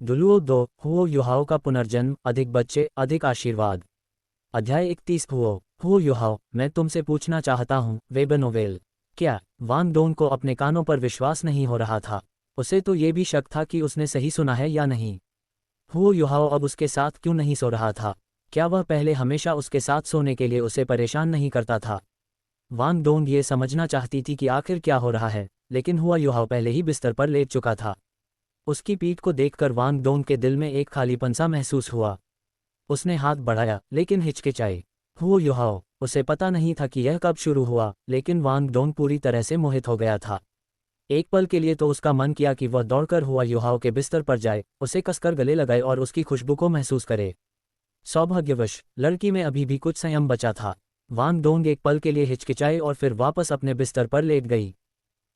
दुलुओ 2 हुओ युहाओ का पुनर्जन्म, अधिक बच्चे, अधिक आशीर्वाद। अध्याय 31 हुओ युहाओ, मैं तुमसे पूछना चाहता हूँ वेबनोवेल। क्या? वान डोंग को अपने कानों पर विश्वास नहीं हो रहा था। उसे तो ये भी शक था कि उसने सही सुना है या नहीं। हुओ युहाओ अब उसके साथ क्यों नहीं सो रहा था? क्या वह पहले हमेशा उसके साथ सोने के लिए उसे परेशान नहीं करता था? वान डोंग ये समझना चाहती थी कि आखिर क्या हो रहा है, लेकिन हुआ युहाओ पहले ही बिस्तर पर लेट चुका था। उसकी पीठ को देखकर वान डोंग के दिल में एक खालीपन सा महसूस हुआ। उसने हाथ बढ़ाया लेकिन हिचकिचाई। हुओ युहाओ, उसे पता नहीं था कि यह कब शुरू हुआ, लेकिन वांग डोंग पूरी तरह से मोहित हो गया था। एक पल के लिए तो उसका मन किया कि वह दौड़कर हुआ युहाओ के बिस्तर पर जाए, उसे कसकर गले लगाए और उसकी खुशबू को महसूस करे। सौभाग्यवश लड़की में अभी भी कुछ संयम बचा था। वांग डोंग एक पल के लिए हिचकिचाई और फिर वापस अपने बिस्तर पर लेट गई।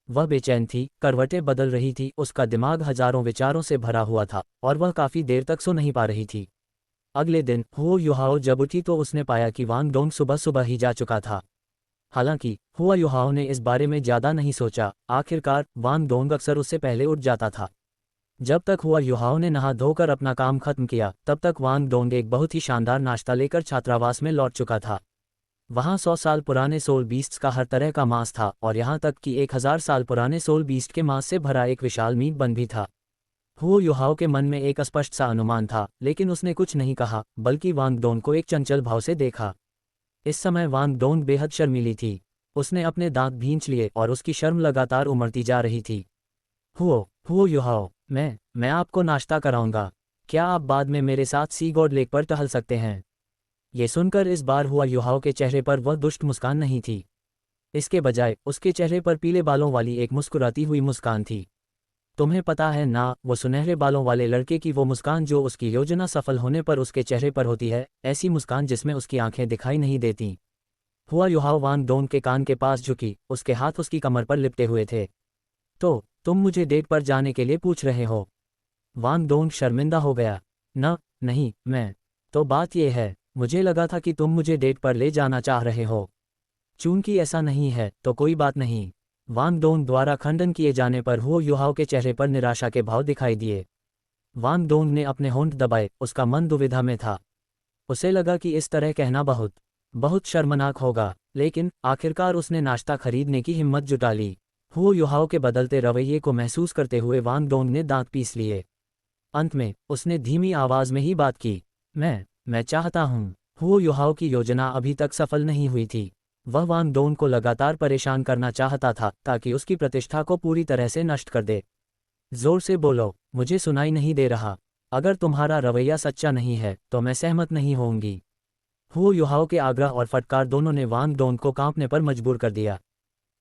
वह बेचैन थी, करवटें बदल रही थी, उसका दिमाग हजारों विचारों से भरा हुआ था और वह काफी देर तक सो नहीं पा रही थी। अगले दिन हुओ युहाओ जब उठी तो उसने पाया कि वांग डोंग सुबह सुबह ही जा चुका था। हालांकि हुआ युहाओ ने इस बारे में ज्यादा नहीं सोचा, आखिरकार वांग डोंग अक्सर उससे पहले उठ जाता था। जब तक हुआ युहाओ ने नहा धोकर अपना काम खत्म किया, तब तक वांग डोंग एक बहुत ही शानदार नाश्ता लेकर छात्रावास में लौट चुका था। वहाँ 100 साल पुराने सोल बीस्ट्स का हर तरह का मांस था और यहाँ तक कि 1000 साल पुराने सोल बीस्ट के मांस से भरा एक विशाल मीट बन भी था। हुओ युहाओ के मन में एक अस्पष्ट सा अनुमान था, लेकिन उसने कुछ नहीं कहा, बल्कि वांग डोंग को एक चंचल भाव से देखा। इस समय वांग डोंग बेहद शर्मीली थी। उसने अपने दांत भींच लिए और उसकी शर्म लगातार उमड़ती जा रही थी। हुओ युहाओ, मैं आपको नाश्ता कराऊंगा। क्या आप बाद में मेरे साथ सी गॉड लेक पर टहल सकते हैं? ये सुनकर इस बार हुआ युहाओ के चेहरे पर वह दुष्ट मुस्कान नहीं थी। इसके बजाय उसके चेहरे पर पीले बालों वाली एक मुस्कुराती हुई मुस्कान थी। तुम्हें पता है ना, वो सुनहरे बालों वाले लड़के की वो मुस्कान जो उसकी योजना सफल होने पर उसके चेहरे पर होती है, ऐसी मुस्कान जिसमें उसकी आंखें दिखाई नहीं देती। हुआ युहाओ वान डोंग के कान के पास झुकी, उसके हाथ उसकी कमर पर लिपटे हुए थे। तो तुम मुझे डेट पर जाने के लिए पूछ रहे हो? वान डोंग शर्मिंदा हो गया। नहीं, मैं। तो बात यह है, मुझे लगा था कि तुम मुझे डेट पर ले जाना चाह रहे हो। चूंकि ऐसा नहीं है तो कोई बात नहीं। वांग डोंग द्वारा खंडन किए जाने पर हुओ युहाओ के चेहरे पर निराशा के भाव दिखाई दिए। वांग डोंग ने अपने होंठ दबाए, उसका मन दुविधा में था। उसे लगा कि इस तरह कहना बहुत बहुत शर्मनाक होगा, लेकिन आखिरकार उसने नाश्ता खरीदने की हिम्मत जुटा ली। हुओ युहाओ के बदलते रवैये को महसूस करते हुए वांग डोंग ने दांत पीस लिए। अंत में उसने धीमी आवाज में ही बात की। मैं चाहता हूँ। हुओ युहाओ की योजना अभी तक सफल नहीं हुई थी। वह वांग डोंग को लगातार परेशान करना चाहता था ताकि उसकी प्रतिष्ठा को पूरी तरह से नष्ट कर दे। जोर से बोलो, मुझे सुनाई नहीं दे रहा। अगर तुम्हारा रवैया सच्चा नहीं है तो मैं सहमत नहीं होऊंगी। हुओ युहाओ के आग्रह और फटकार दोनों ने वांग डोंग को कांपने पर मजबूर कर दिया।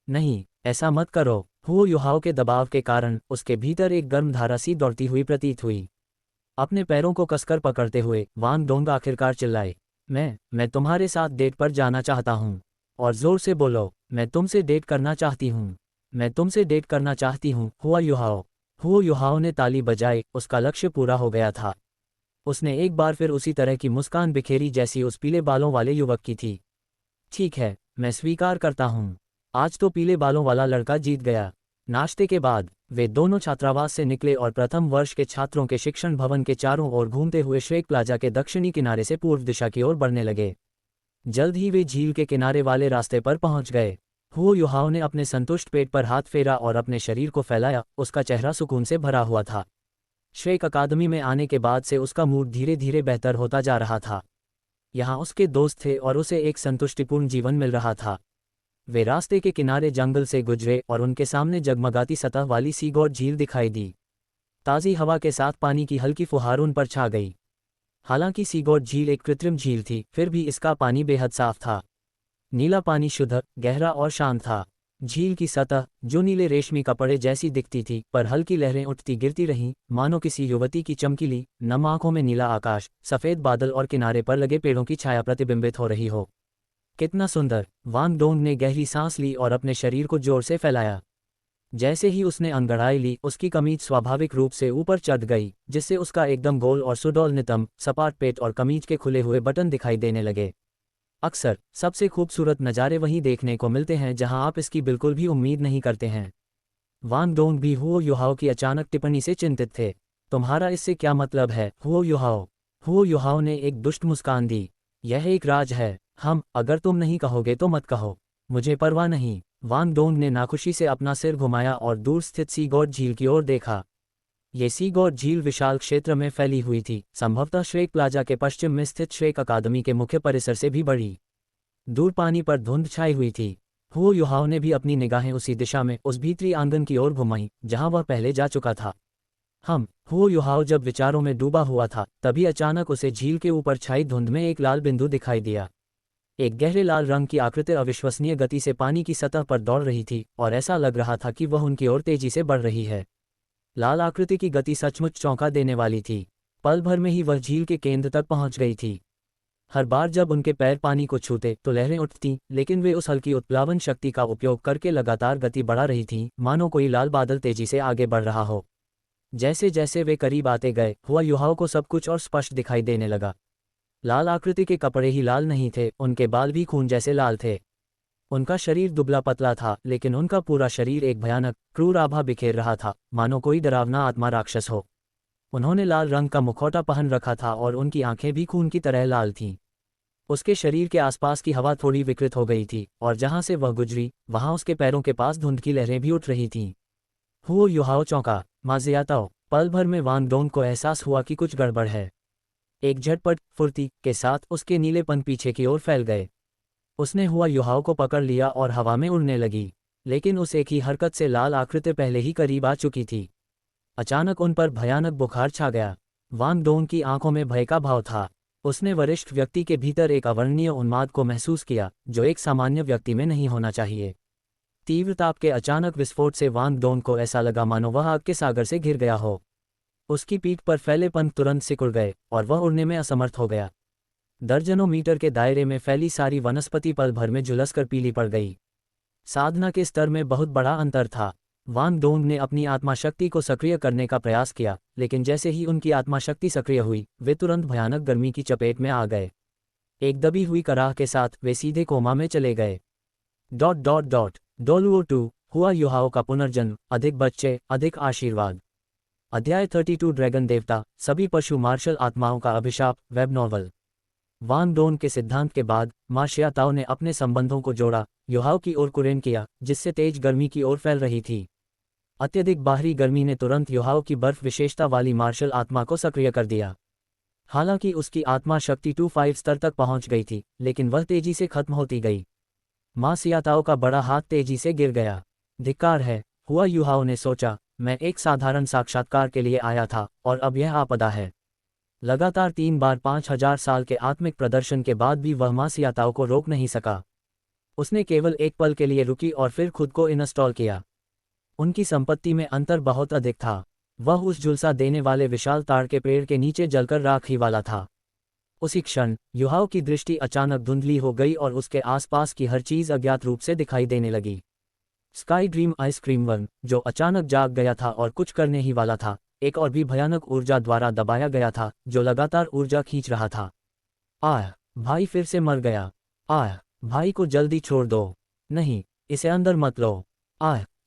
नहीं, ऐसा मत करो। हुओ युहाओ के दबाव के कारण उसके भीतर एक गर्म धारा सी दौड़ती हुई प्रतीत हुई। अपने पैरों को कसकर पकड़ते हुए वांग डोंग आखिरकार चिल्लाए, मैं तुम्हारे साथ डेट पर जाना चाहता हूँ। और जोर से बोलो, मैं तुमसे डेट करना चाहती हूँ। मैं तुमसे डेट करना चाहती हूँ। हुआ युहाओ ने ताली बजाई, उसका लक्ष्य पूरा हो गया था। उसने एक बार फिर उसी तरह की मुस्कान बिखेरी जैसी उस पीले बालों वाले युवक की थी। ठीक है, मैं स्वीकार करता हूँ। आज तो पीले बालों वाला लड़का जीत गया। नाश्ते के बाद वे दोनों छात्रावास से निकले और प्रथम वर्ष के छात्रों के शिक्षण भवन के चारों ओर घूमते हुए श्वेक प्लाजा के दक्षिणी किनारे से पूर्व दिशा की ओर बढ़ने लगे। जल्द ही वे झील के किनारे वाले रास्ते पर पहुंच गए। हुओ युहाओ ने अपने संतुष्ट पेट पर हाथ फेरा और अपने शरीर को फैलाया, उसका चेहरा सुकून से भरा हुआ था। श्वेक अकादमी में आने के बाद से उसका मूड धीरे धीरे बेहतर होता जा रहा था। यहाँ उसके दोस्त थे और उसे एक संतुष्टिपूर्ण जीवन मिल रहा था। वे रास्ते के किनारे जंगल से गुजरे और उनके सामने जगमगाती सतह वाली सीगोट झील दिखाई दी। ताज़ी हवा के साथ पानी की हल्की फुहार उन पर छा गई। हालांकि सीगोट झील एक कृत्रिम झील थी, फिर भी इसका पानी बेहद साफ था। नीला पानी शुद्ध, गहरा और शांत था। झील की सतह, जो नीले रेशमी कपड़े जैसी दिखती थी, पर हल्की लहरें उठती गिरती रहीं, मानो किसी युवती की चमकीली नम आंखों में नीला आकाश, सफ़ेद बादल और किनारे पर लगे पेड़ों की छाया प्रतिबिंबित हो रही हो। कितना सुंदर! वांग डोंग ने गहरी सांस ली और अपने शरीर को जोर से फैलाया। जैसे ही उसने अंगड़ाई ली, उसकी कमीज स्वाभाविक रूप से ऊपर चढ़ गई, जिससे उसका एकदम गोल और सुडौल नितंब, सपाट पेट और कमीज के खुले हुए बटन दिखाई देने लगे। अक्सर सबसे खूबसूरत नज़ारे वहीं देखने को मिलते हैं जहां आप इसकी बिल्कुल भी उम्मीद नहीं करते हैं। वांग डोंग भी हुओ युहाओ की अचानक टिप्पणी से चिंतित थे। तुम्हारा इससे क्या मतलब है, हुओ युहाओ? हुओ युहाओ ने एक दुष्ट मुस्कान दी। यह एक राज है। अगर तुम नहीं कहोगे तो मत कहो, मुझे परवाह नहीं। वांग डोंग ने नाखुशी से अपना सिर घुमाया और दूर स्थित सीगोट झील की ओर देखा। ये सीगोट झील विशाल क्षेत्र में फैली हुई थी, संभवतः श्रेक प्लाजा के पश्चिम में स्थित श्रेक अकादमी के मुख्य परिसर से भी बड़ी। दूर पानी पर धुंध छाई हुई थी। हुओ युहाओ ने भी अपनी निगाहें उसी दिशा में उस भीतरी आंगन की ओर घुमाई जहां वह पहले जा चुका था। हुओ युहाओ जब विचारों में डूबा हुआ था, तभी अचानक उसे झील के ऊपर छाई धुंध में एक लाल बिंदु दिखाई दिया। एक गहरे लाल रंग की आकृति अविश्वसनीय गति से पानी की सतह पर दौड़ रही थी और ऐसा लग रहा था कि वह उनकी ओर तेजी से बढ़ रही है। लाल आकृति की गति सचमुच चौंका देने वाली थी। पल भर में ही वह झील के केंद्र तक पहुंच गई थी। हर बार जब उनके पैर पानी को छूते तो लहरें उठतीं, लेकिन वे उस हल्की उत्प्लावन शक्ति का उपयोग करके लगातार गति बढ़ा रही थीं, मानो कोई लाल बादल तेजी से आगे बढ़ रहा हो। जैसे जैसे वे करीब आते गए, हुआ युहाओ को सब कुछ और स्पष्ट दिखाई देने लगा। लाल आकृति के कपड़े ही लाल नहीं थे, उनके बाल भी खून जैसे लाल थे। उनका शरीर दुबला पतला था, लेकिन उनका पूरा शरीर एक भयानक क्रूर आभा बिखेर रहा था, मानो कोई डरावना आत्मा राक्षस हो। उन्होंने लाल रंग का मुखौटा पहन रखा था और उनकी आंखें भी खून की तरह लाल थीं। उसके शरीर के आसपास की हवा थोड़ी विकृत हो गई थी और जहां से वह गुजरी वहां उसके पैरों के पास धुंध की लहरें भी उठ रही थीं। हुओ युहाओ चौंका। माजियाताओ। पल भर में वांग डोंग को एहसास हुआ कि कुछ गड़बड़ है। एक झटपट फुर्ती के साथ उसके नीलेपन पीछे की ओर फैल गए। उसने हुआ युहाओ को पकड़ लिया और हवा में उड़ने लगी, लेकिन उस एक ही हरकत से लाल आकृति पहले ही करीब आ चुकी थी। अचानक उन पर भयानक बुखार छा गया। वांग डोंग की आंखों में भय का भाव था। उसने वरिष्ठ व्यक्ति के भीतर एक अवर्णनीय उन्माद को महसूस किया, जो एक सामान्य व्यक्ति में नहीं होना चाहिए। तीव्र ताप के अचानक विस्फोट से वांग डोंग को ऐसा लगा मानो वह आग के सागर से घिर गया हो। उसकी पीठ पर फैले पंख तुरंत सिकुड़ गए और वह उड़ने में असमर्थ हो गया। दर्जनों मीटर के दायरे में फैली सारी वनस्पति पल भर में झुलसकर पीली पड़ गई। साधना के स्तर में बहुत बड़ा अंतर था। वांग डोंग ने अपनी आत्मा शक्ति को सक्रिय करने का प्रयास किया, लेकिन जैसे ही उनकी आत्मा शक्ति सक्रिय हुई, वे तुरंत भयानक गर्मी की चपेट में आ गए। एक दबी हुई कराह के साथ वे सीधे कोमा में चले गए। डोलुओ 2 हुआ युहाओ का पुनर्जन्म, अधिक बच्चे, अधिक आशीर्वाद। अध्याय 32 ड्रैगन देवता, सभी पशु मार्शल आत्माओं का अभिशाप, वेब नॉवल। वांग डोंग के सिद्धांत के बाद मा शियाताओ ने अपने संबंधों को जोड़ा, युहाओ की ओर कुरेन किया, जिससे तेज गर्मी की ओर फैल रही थी। अत्यधिक बाहरी गर्मी ने तुरंत युहाओ की बर्फ विशेषता वाली मार्शल आत्मा को सक्रिय कर दिया। हालांकि उसकी आत्मा शक्ति 2-5 स्तर तक पहुंच गई थी, लेकिन वह तेजी से खत्म होती गई। मा शियाताओ का बड़ा हाथ तेजी से गिर गया। धिक्कार है, हुआ युहाओ ने सोचा, मैं एक साधारण साक्षात्कार के लिए आया था और अब यह आपदा है। लगातार 3 बार 5000 साल के आत्मिक प्रदर्शन के बाद भी वह मा शियाताओ को रोक नहीं सका। उसने केवल एक पल के लिए रुकी और फिर खुद को इंस्टॉल किया। उनकी संपत्ति में अंतर बहुत अधिक था। वह उस झुलसा देने वाले विशाल ताड़ के पेड़ के नीचे जलकर राख ही वाला था। उसी क्षण युहाओ की दृष्टि अचानक धुंधली हो गई और उसके आसपास की हर चीज अज्ञात रूप से दिखाई देने लगी। स्काई ड्रीम आइसक्रीम वर्म, जो अचानक जाग गया था और कुछ करने ही वाला था, एक और भी भयानक ऊर्जा द्वारा दबाया गया था, जो लगातार ऊर्जा खींच रहा था। भाई फिर से मर गया। भाई को जल्दी छोड़ दो। नहीं, इसे अंदर मत लो।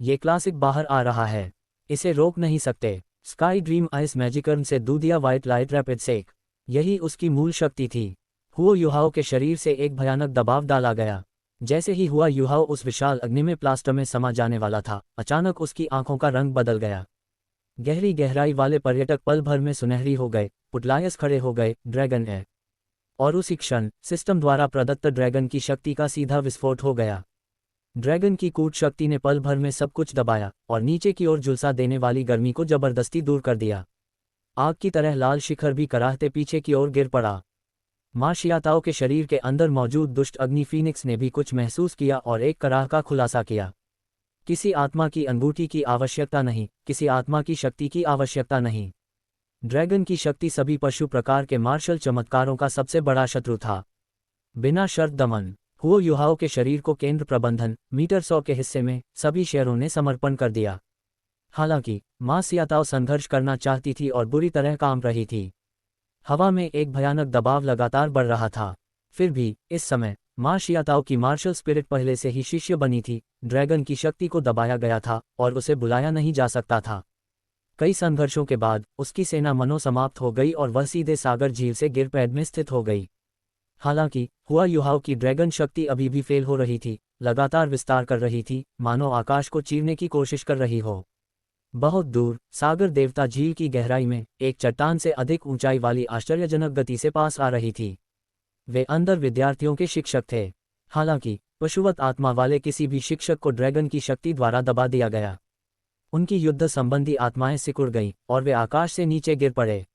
ये क्लासिक बाहर आ रहा है। इसे रोक नहीं सकते। स्काई ड्रीम आइस मैजिकर्न से दूधिया व्हाइट लाइट रैपिड सेक, यही उसकी मूल शक्ति थी। हुओ युहाओ के शरीर से एक भयानक दबाव डाला गया। जैसे ही हुआ युहाओ उस विशाल अग्नि में प्लास्टर में समा जाने वाला था, अचानक उसकी आंखों का रंग बदल गया। गहरी गहराई वाले पर्यटक पल भर में सुनहरी हो गए, पुटलायस खड़े हो गए, ड्रैगन है। और उसी क्षण सिस्टम द्वारा प्रदत्त ड्रैगन की शक्ति का सीधा विस्फोट हो गया। ड्रैगन की कूट शक्ति ने पल भर में सब कुछ दबाया और नीचे की ओर झुलसा देने वाली गर्मी को जबरदस्ती दूर कर दिया। आग की तरह लाल शिखर भी कराहते पीछे की ओर गिर पड़ा। मा शियाताओ के शरीर के अंदर मौजूद दुष्ट अग्नि फीनिक्स ने भी कुछ महसूस किया और एक कराह का खुलासा किया। किसी आत्मा की अंगूठी की आवश्यकता नहीं, किसी आत्मा की शक्ति की आवश्यकता नहीं। ड्रैगन की शक्ति सभी पशु प्रकार के मार्शल चमत्कारों का सबसे बड़ा शत्रु था। बिना शर्त दमन। हुओ युहाओ के शरीर को केंद्र प्रबंधन मीटर 100 के हिस्से में सभी शेयरों ने समर्पण कर दिया। हालांकि मा शियाताओ संघर्ष करना चाहती थी और बुरी तरह काम रही थी। हवा में एक भयानक दबाव लगातार बढ़ रहा था। फिर भी इस समय मा शियाताओ की मार्शल स्पिरिट पहले से ही शिष्य बनी थी। ड्रैगन की शक्ति को दबाया गया था और उसे बुलाया नहीं जा सकता था। कई संघर्षों के बाद उसकी सेना मनोसमाप्त हो गई और वह सीधे सागर झील से गिरपैड में स्थित हो गई। हालांकि हुआ युहाओ की ड्रैगन शक्ति अभी भी फेल हो रही थी, लगातार विस्तार कर रही थी, मानो आकाश को चीरने की कोशिश कर रही हो। बहुत दूर सागर देवता झील की गहराई में एक चट्टान से अधिक ऊंचाई वाली आश्चर्यजनक गति से पास आ रही थी। वे अंदर विद्यार्थियों के शिक्षक थे। हालांकि पशुवत आत्मा वाले किसी भी शिक्षक को ड्रैगन की शक्ति द्वारा दबा दिया गया। उनकी युद्ध संबंधी आत्माएं सिकुड़ गईं और वे आकाश से नीचे गिर पड़े।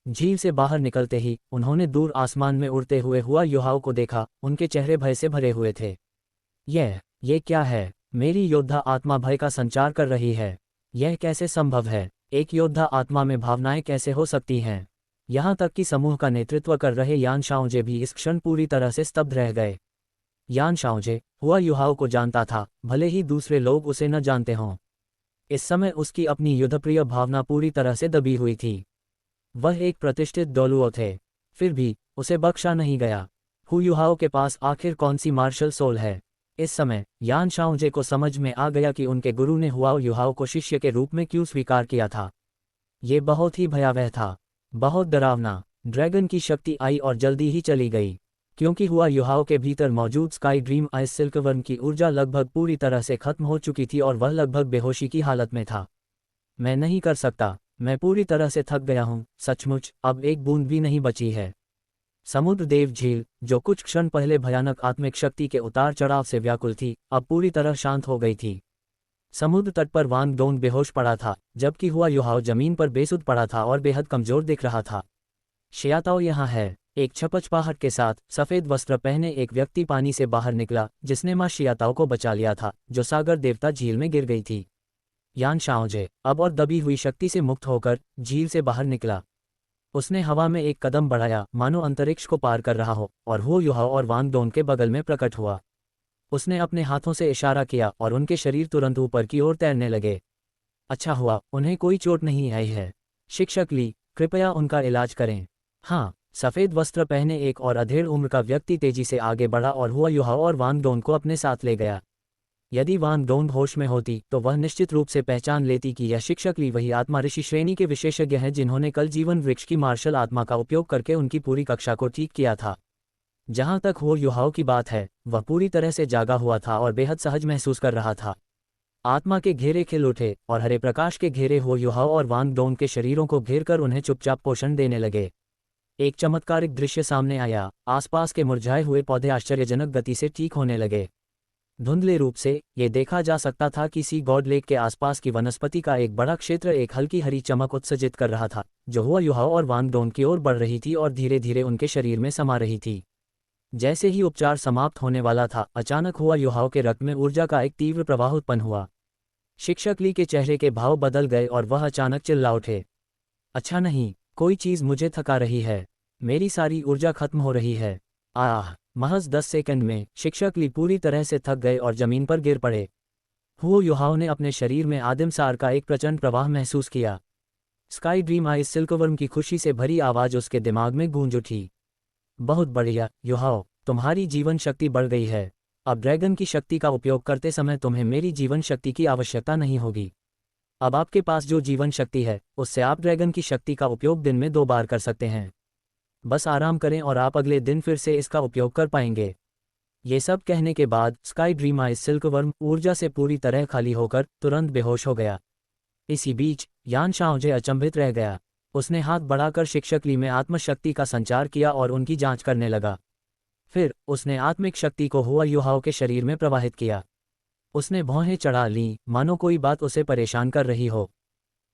झील से बाहर निकलते ही उन्होंने दूर आसमान में उड़ते हुए हुआ युहाओं को देखा। उनके चेहरे भय से भरे हुए थे। ये क्या है? मेरी योद्धा आत्मा भय का संचार कर रही है। यह कैसे संभव है? एक योद्धा आत्मा में भावनाएं कैसे हो सकती हैं? यहाँ तक कि समूह का नेतृत्व कर रहे यान शाओजे भी इस क्षण पूरी तरह से स्तब्ध रह गए। यान शाओजे हुआ युहाओं को जानता था, भले ही दूसरे लोग उसे न जानते हों। इस समय उसकी अपनी युद्धप्रिय भावना पूरी तरह से दबी हुई थी। वह एक प्रतिष्ठित डोलुओ थे, फिर भी उसे बख्शा नहीं गया। हु युहाओं के पास आखिर कौन सी मार्शल सोल है? इस समय यान शाओजे को समझ में आ गया कि उनके गुरु ने हुआ युहाओं को शिष्य के रूप में क्यों स्वीकार किया था। ये बहुत ही भयावह था, बहुत डरावना। ड्रैगन की शक्ति आई और जल्दी ही चली गई, क्योंकि हुआ युहाओं के भीतर मौजूद स्काई ड्रीम आइस सिल्कवर्म की ऊर्जा लगभग पूरी तरह से खत्म हो चुकी थी और वह लगभग बेहोशी की हालत में था। मैं नहीं कर सकता, मैं पूरी तरह से थक गया हूँ, सचमुच अब एक बूंद भी नहीं बची है। समुद्र देव झील, जो कुछ क्षण पहले भयानक आत्मिक शक्ति के उतार चढ़ाव से व्याकुल थी, अब पूरी तरह शांत हो गई थी। समुद्र तट पर वांग डोंग बेहोश पड़ा था, जबकि हुआ युहाओ जमीन पर बेसुध पड़ा था और बेहद कमजोर दिख रहा था। शियाताओ यहाँ है। एक छपछपाहट के साथ सफेद वस्त्र पहने एक व्यक्ति पानी से बाहर निकला, जिसने मां शियाताओ को बचा लिया था, जो सागर देवता झील में गिर गई थी। यान शाओजे अब और दबी हुई शक्ति से मुक्त होकर झील से बाहर निकला। उसने हवा में एक कदम बढ़ाया, मानो अंतरिक्ष को पार कर रहा हो, और हो युहाओ और वांग डोंग के बगल में प्रकट हुआ। उसने अपने हाथों से इशारा किया और उनके शरीर तुरंत ऊपर की ओर तैरने लगे। अच्छा हुआ उन्हें कोई चोट नहीं आई है। शिक्षक ली, कृपया उनका इलाज करें। हाँ। सफ़ेद वस्त्र पहने एक और अधेड़ उम्र का व्यक्ति तेजी से आगे बढ़ा और हुआ युहाओ और वांग डोंग को अपने साथ ले गया। यदि वांग डोंग होश में होती तो वह निश्चित रूप से पहचान लेती कि यह शिक्षक ली वही आत्मा ऋषि श्रेणी के विशेषज्ञ हैं जिन्होंने कल जीवन वृक्ष की मार्शल आत्मा का उपयोग करके उनकी पूरी कक्षा को ठीक किया था। जहां तक हो युहाओ की बात है, वह पूरी तरह से जागा हुआ था और बेहद सहज महसूस कर रहा था। आत्मा के घेरे खिल उठे और हरे प्रकाश के घेरे हो युहाओ और वांग डोंग के शरीरों को घेर कर उन्हें चुपचाप पोषण देने लगे। एक चमत्कारिक दृश्य सामने आया। आसपास के मुरझाए हुए पौधे आश्चर्यजनक गति से ठीक होने लगे। धुंधले रूप से ये देखा जा सकता था कि सी गॉड लेक के आसपास की वनस्पति का एक बड़ा क्षेत्र एक हल्की हरी चमक उत्सर्जित कर रहा था, जो हुआ युहाओ और वांग डोंग की ओर बढ़ रही थी और धीरे धीरे उनके शरीर में समा रही थी। जैसे ही उपचार समाप्त होने वाला था, अचानक हुआ युहाओ के रक्त में ऊर्जा का एक तीव्र प्रवाह उत्पन्न हुआ। शिक्षक ली के चेहरे के भाव बदल गए और वह अचानक चिल्ला उठे, अच्छा नहीं, कोई चीज़ मुझे थका रही है, मेरी सारी ऊर्जा खत्म हो रही है। आह! महज 10 सेकंड में शिक्षक ली पूरी तरह से थक गए और जमीन पर गिर पड़े। हुओ युहाओ ने अपने शरीर में आदिम सार का एक प्रचंड प्रवाह महसूस किया। स्काई ड्रीम आइस सिल्कवर्म की खुशी से भरी आवाज़ उसके दिमाग में गूंज उठी। बहुत बढ़िया युहाओ, तुम्हारी जीवन शक्ति बढ़ गई है। अब ड्रैगन की शक्ति का उपयोग करते समय तुम्हें मेरी जीवन शक्ति की आवश्यकता नहीं होगी। अब आपके पास जो जीवन शक्ति है, उससे आप ड्रैगन की शक्ति का उपयोग दिन में 2 बार कर सकते हैं। बस आराम करें और आप अगले दिन फिर से इसका उपयोग कर पाएंगे। ये सब कहने के बाद स्काई ड्रीम आइस सिल्कवर्म ऊर्जा से पूरी तरह खाली होकर तुरंत बेहोश हो गया। इसी बीच यान शाओजे अचंभित रह गया। उसने हाथ बढ़ाकर शिक्षक ली में आत्मशक्ति का संचार किया और उनकी जांच करने लगा। फिर उसने आत्मिक शक्ति को हुआ युहाओ के शरीर में प्रवाहित किया। उसने भौहें चढ़ा लीं, मानो कोई बात उसे परेशान कर रही हो।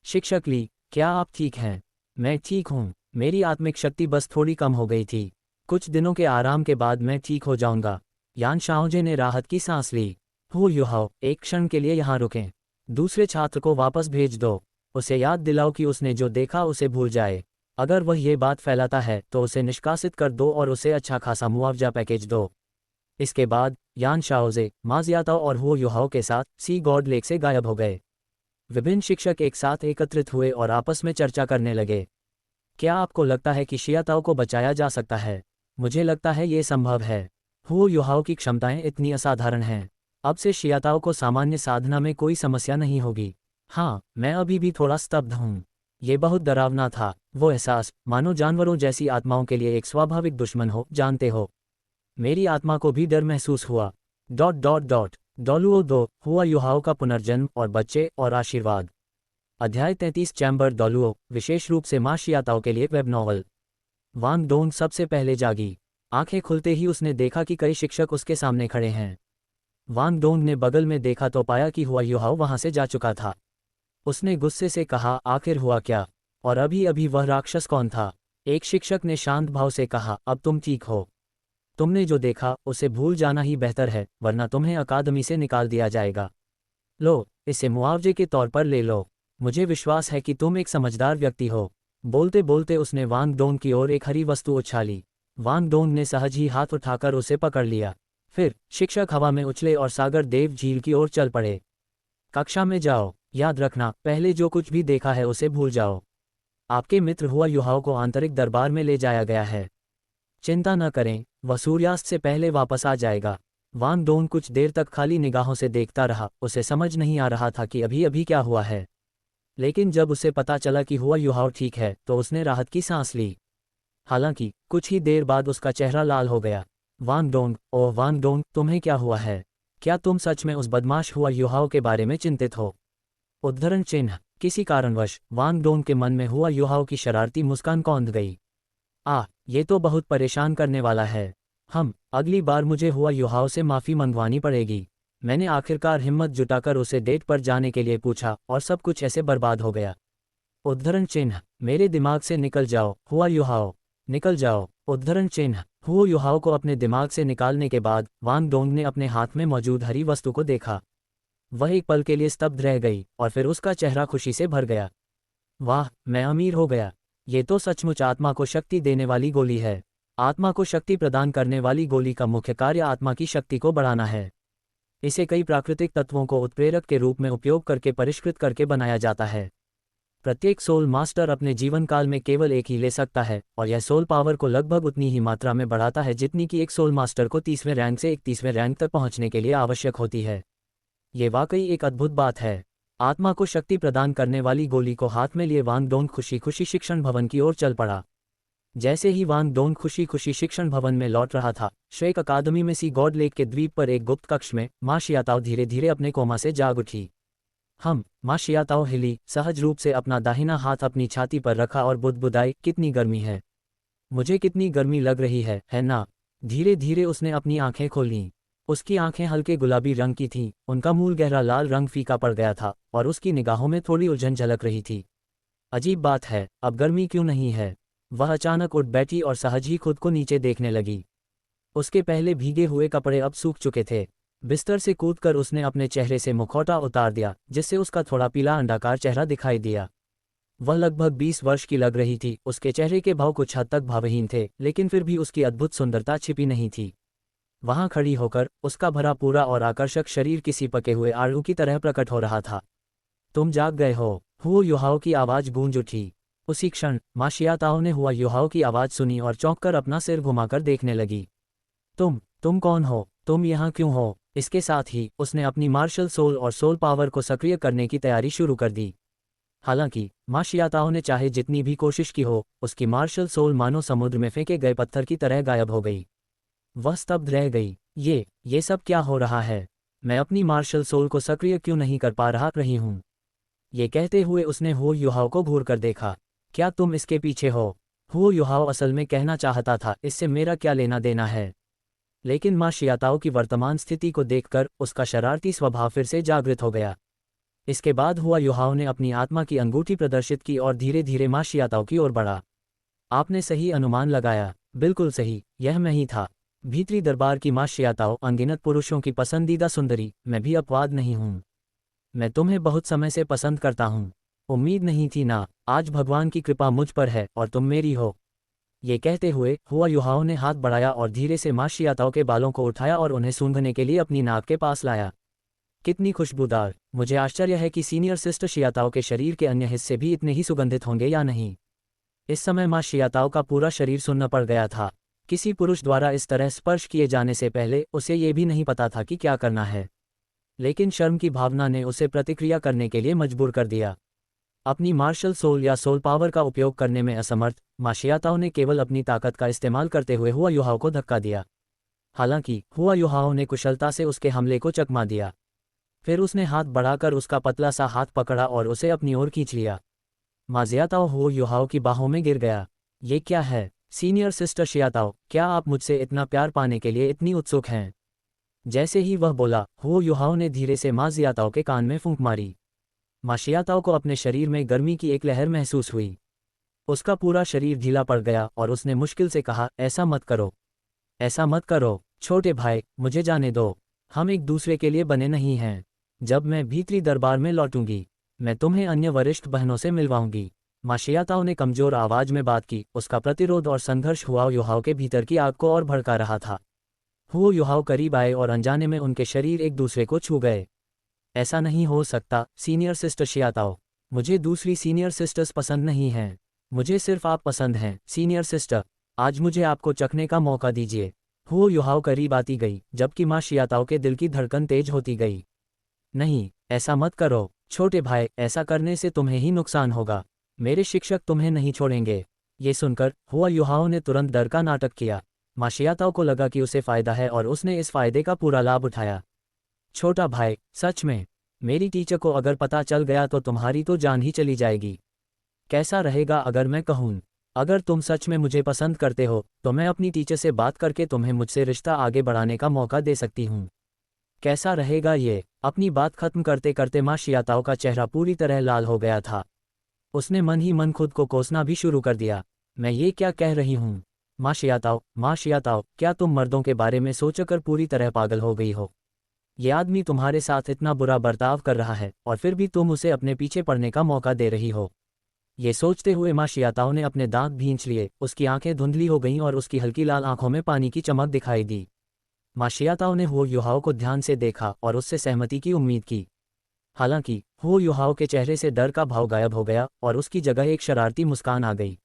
शिक्षक ली, क्या आप ठीक हैं? मैं ठीक हूँ, मेरी आत्मिक शक्ति बस थोड़ी कम हो गई थी। कुछ दिनों के आराम के बाद मैं ठीक हो जाऊंगा। यान शाओजे ने राहत की सांस ली। हो युहाओ, एक क्षण के लिए यहाँ रुकें। दूसरे छात्र को वापस भेज दो। उसे याद दिलाओ कि उसने जो देखा उसे भूल जाए। अगर वह ये बात फैलाता है तो उसे निष्कासित कर दो और उसे अच्छा खासा मुआवजा पैकेज दो। इसके बाद यान शाओजे, मा जियाताओ और हो युहाओ के साथ सी गॉड लेक से गायब हो गए। विभिन्न शिक्षक एक साथ एकत्रित हुए और आपस में चर्चा करने लगे। क्या आपको लगता है कि शियाताओ को बचाया जा सकता है? मुझे लगता है ये संभव है। हो युहाओ की क्षमताएं इतनी असाधारण हैं। अब से शियाताओ को सामान्य साधना में कोई समस्या नहीं होगी। हाँ, मैं अभी भी थोड़ा स्तब्ध हूँ। ये बहुत डरावना था, वो एहसास, मानो जानवरों जैसी आत्माओं के लिए एक स्वाभाविक दुश्मन हो, जानते हो। मेरी आत्मा को भी डर महसूस हुआ। डॉट डॉट डॉट डॉलुओ दो हुआ युहाओं का पुनर्जन्म और बच्चे और आशीर्वाद। अध्याय 33 चैम्बर डॉलुओ, विशेष रूप से माँ शियाताओ के लिए वेब नॉवल। वांग डोंग सबसे पहले जागी। आंखें खुलते ही उसने देखा कि कई शिक्षक उसके सामने खड़े हैं। वांग डोंग ने बगल में देखा तो पाया कि हुआ युहाओ वहां से जा चुका था। उसने गुस्से से कहा, आखिर हुआ क्या? और अभी अभी वह राक्षस कौन था? एक शिक्षक ने शांत भाव से कहा, अब तुम ठीक हो। तुमने जो देखा उसे भूल जाना ही बेहतर है, वरना तुम्हें अकादमी से निकाल दिया जाएगा। लो, इसे मुआवजे के तौर पर ले लो। मुझे विश्वास है कि तुम एक समझदार व्यक्ति हो। बोलते बोलते उसने वांग डोंग की ओर एक हरी वस्तु उछाली। वांग डोंग ने सहज ही हाथ उठाकर उसे पकड़ लिया। फिर शिक्षक हवा में उछले और सागर देव झील की ओर चल पड़े। कक्षा में जाओ, याद रखना, पहले जो कुछ भी देखा है उसे भूल जाओ। आपके मित्र हुआ युहाओं को आंतरिक दरबार में ले जाया गया है। चिंता न करें, वह सूर्यास्त से पहले वापस आ जाएगा। वांग डोंग कुछ देर तक खाली निगाहों से देखता रहा, उसे समझ नहीं आ रहा था कि अभी अभी क्या हुआ है। लेकिन जब उसे पता चला कि हुआ युहाओ ठीक है तो उसने राहत की सांस ली। हालांकि कुछ ही देर बाद उसका चेहरा लाल हो गया। वांग डोंग, ओह वांग डोंग, तुम्हें क्या हुआ है? क्या तुम सच में उस बदमाश हुआ युहाओ के बारे में चिंतित हो? उद्धरण चिन्ह। किसी कारणवश वांग डोंग के मन में हुआ युहाओ की शरारती मुस्कान कौंध गई। ये तो बहुत परेशान करने वाला है। अगली बार मुझे हुआ युहाओ से माफ़ी मंगवानी पड़ेगी। मैंने आखिरकार हिम्मत जुटाकर उसे डेट पर जाने के लिए पूछा और सब कुछ ऐसे बर्बाद हो गया। उद्धरण चिन्ह, मेरे दिमाग से निकल जाओ हुआ युहाओ, निकल जाओ। उद्धरण चिन्ह, हुआ युहाओ को अपने दिमाग से निकालने के बाद वांग डोंग ने अपने हाथ में मौजूद हरी वस्तु को देखा। वह एक पल के लिए स्तब्ध रह गई और फिर उसका चेहरा खुशी से भर गया। वाह, मैं अमीर हो गया। ये तो सचमुच आत्मा को शक्ति देने वाली गोली है। आत्मा को शक्ति प्रदान करने वाली गोली का मुख्य कार्य आत्मा की शक्ति को बढ़ाना है। इसे कई प्राकृतिक तत्वों को उत्प्रेरक के रूप में उपयोग करके परिष्कृत करके बनाया जाता है। प्रत्येक सोल मास्टर अपने जीवन काल में केवल एक ही ले सकता है और यह सोल पावर को लगभग उतनी ही मात्रा में बढ़ाता है जितनी कि एक सोल मास्टर को 30वें रैंक से 31वें रैंक तक पहुंचने के लिए आवश्यक होती है। ये वाकई एक अद्भुत बात है। आत्मा को शक्ति प्रदान करने वाली गोली को हाथ में लिए वांग डोंग खुशी खुशी शिक्षण भवन की ओर चल पड़ा। जैसे ही वांग डोंग खुशी खुशी शिक्षण भवन में लौट रहा था, श्वेक अकादमी में सी गॉड लेक के द्वीप पर एक गुप्त कक्ष में माँ शियाताओ धीरे धीरे अपने कोमा से जाग उठी। माँ शियाताओ हिली, सहज रूप से अपना दाहिना हाथ अपनी छाती पर रखा और बुदबुदाई, कितनी गर्मी है। मुझे कितनी गर्मी लग रही है ना? धीरे धीरे उसने अपनी आंखें खोलीं। उसकी आंखें हल्के गुलाबी रंग की थीं, उनका मूल गहरा लाल रंग फीका पड़ गया था और उसकी निगाहों में थोड़ी उलझन झलक रही थी। अजीब बात है, अब गर्मी क्यों नहीं है? वह अचानक उठ बैठी और सहज ही खुद को नीचे देखने लगी। उसके पहले भीगे हुए कपड़े अब सूख चुके थे। बिस्तर से कूदकर उसने अपने चेहरे से मुखौटा उतार दिया, जिससे उसका थोड़ा पीला अंडाकार चेहरा दिखाई दिया। वह लगभग 20 वर्ष की लग रही थी। उसके चेहरे के भाव कुछ हद तक भावहीन थे, लेकिन फिर भी उसकी अद्भुत सुंदरता छिपी नहीं थी। वहां खड़ी होकर उसका भरा पूरा और आकर्षक शरीर किसी पके हुए आलू की तरह प्रकट हो रहा था। तुम जाग गए हो? हुआ युहाओ की आवाज गूंज उठी। उसी क्षण माँ शियाताओ ने हुआ युहाओ की आवाज सुनी और चौंककर अपना सिर घुमाकर देखने लगी। तुम कौन हो? तुम यहाँ क्यों हो? इसके साथ ही उसने अपनी मार्शल सोल और सोल पावर को सक्रिय करने की तैयारी शुरू कर दी। हालांकि माँ शियाताओ ने चाहे जितनी भी कोशिश की हो, उसकी मार्शल सोल मानो समुद्र में फेंके गए पत्थर की तरह गायब हो गई। वह स्तब्ध रह गई। ये सब क्या हो रहा है? मैं अपनी मार्शल सोल को सक्रिय क्यों नहीं कर पा रही हूँ? ये कहते हुए उसने हुआ युहाओ को घूर कर देखा। क्या तुम इसके पीछे हो? हुआ युहाओ असल में कहना चाहता था, इससे मेरा क्या लेना देना है? लेकिन माँ शियाताओ की वर्तमान स्थिति को देखकर उसका शरारती स्वभाव फिर से जागृत हो गया। इसके बाद हुआ युहाओ ने अपनी आत्मा की अंगूठी प्रदर्शित की और धीरे धीरे माँ शियाताओ की ओर बढ़ा। आपने सही अनुमान लगाया, बिल्कुल सही, यह मैं ही था। भीतरी दरबार की माँ शियाताओ, अनगिनत पुरुषों की पसंदीदा सुंदरी, मैं भी अपवाद नहीं हूँ। मैं तुम्हें बहुत समय से पसंद करता हूँ। उम्मीद नहीं थी ना, आज भगवान की कृपा मुझ पर है और तुम मेरी हो। ये कहते हुए हुआ युहाओ ने हाथ बढ़ाया और धीरे से माँ शियाताओ के बालों को उठाया और उन्हें सूंघने के लिए अपनी नाक के पास लाया। कितनी खुशबूदार! मुझे आश्चर्य है कि सीनियर सिस्टर शियाताओ के शरीर के अन्य हिस्से भी इतने ही सुगंधित होंगे या नहीं। इस समय माँ शियाताओ का पूरा शरीर सुन्न पड़ गया था। किसी पुरुष द्वारा इस तरह स्पर्श किए जाने से पहले उसे ये भी नहीं पता था कि क्या करना है। लेकिन शर्म की भावना ने उसे प्रतिक्रिया करने के लिए मजबूर कर दिया। अपनी मार्शल सोल या सोल पावर का उपयोग करने में असमर्थ, मा शियाताओ ने केवल अपनी ताकत का इस्तेमाल करते हुए हुआ युहाओ को धक्का दिया। हालांकि हुआ युहाओ ने कुशलता से उसके हमले को चकमा दिया। फिर उसने हाथ बढ़ाकर उसका पतला सा हाथ पकड़ा और उसे अपनी ओर खींच लिया। मा जियाताओ हुआ युहाओ की बाहों में गिर गया। ये क्या है, सीनियर सिस्टर शियाताओ, क्या आप मुझसे इतना प्यार पाने के लिए इतनी उत्सुक हैं? जैसे ही वह बोला, हुआ युहाओ ने धीरे से मा जियाताओ के कान में फूंक मारी। मा शियाताओ को अपने शरीर में गर्मी की एक लहर महसूस हुई। उसका पूरा शरीर ढीला पड़ गया और उसने मुश्किल से कहा, ऐसा मत करो, ऐसा मत करो छोटे भाई, मुझे जाने दो। हम एक दूसरे के लिए बने नहीं हैं। जब मैं भीतरी दरबार में लौटूंगी, मैं तुम्हें अन्य वरिष्ठ बहनों से मिलवाऊंगी। मा शियाताओ ने कमजोर आवाज में बात की। उसका प्रतिरोध और संघर्ष हुआ युहाओ के भीतर की आग को और भड़का रहा था। हुआ युहाओ करीब आए और अनजाने में उनके शरीर एक दूसरे को छू गए। ऐसा नहीं हो सकता, सीनियर सिस्टर शियाताओ। मुझे दूसरी सीनियर सिस्टर्स पसंद नहीं हैं। मुझे सिर्फ आप पसंद हैं, सीनियर सिस्टर। आज मुझे आपको चखने का मौका दीजिए। हुआ युहाओ करीब आती गई, जबकि मा शियाताओ के दिल की धड़कन तेज होती गई। नहीं, ऐसा मत करो छोटे भाई, ऐसा करने से तुम्हें ही नुकसान होगा। मेरे शिक्षक तुम्हें नहीं छोड़ेंगे। ये सुनकर हुआ युहाओ ने तुरंत डर का नाटक किया। मा शियाताओ को लगा कि उसे फायदा है और उसने इस फायदे का पूरा लाभ उठाया। छोटा भाई, सच में, मेरी टीचर को अगर पता चल गया तो तुम्हारी तो जान ही चली जाएगी। कैसा रहेगा अगर मैं कहूँ, अगर तुम सच में मुझे पसंद करते हो तो मैं अपनी टीचर से बात करके तुम्हें मुझसे रिश्ता आगे बढ़ाने का मौका दे सकती हूँ। कैसा रहेगा ये? अपनी बात खत्म करते करते मा शियाताओ का चेहरा पूरी तरह लाल हो गया था। उसने मन ही मन खुद को कोसना भी शुरू कर दिया। मैं ये क्या कह रही हूँ? माँ शियाताओ, क्या तुम मर्दों के बारे में सोचकर पूरी तरह पागल हो गई हो? ये आदमी तुम्हारे साथ इतना बुरा बर्ताव कर रहा है और फिर भी तुम उसे अपने पीछे पड़ने का मौका दे रही हो। ये सोचते हुए मा शियाताओ ने अपने दांत भींच लिए। उसकी आंखें धुंधली हो गईं और उसकी हल्की लाल आंखों में पानी की चमक दिखाई दी। मा शियाताओ ने हुआ युहाओ को ध्यान से देखा और उससे सहमति की उम्मीद की। हालांकि हुआ युहाओ के चेहरे से डर का भाव गायब हो गया और उसकी जगह एक शरारती मुस्कान आ गई।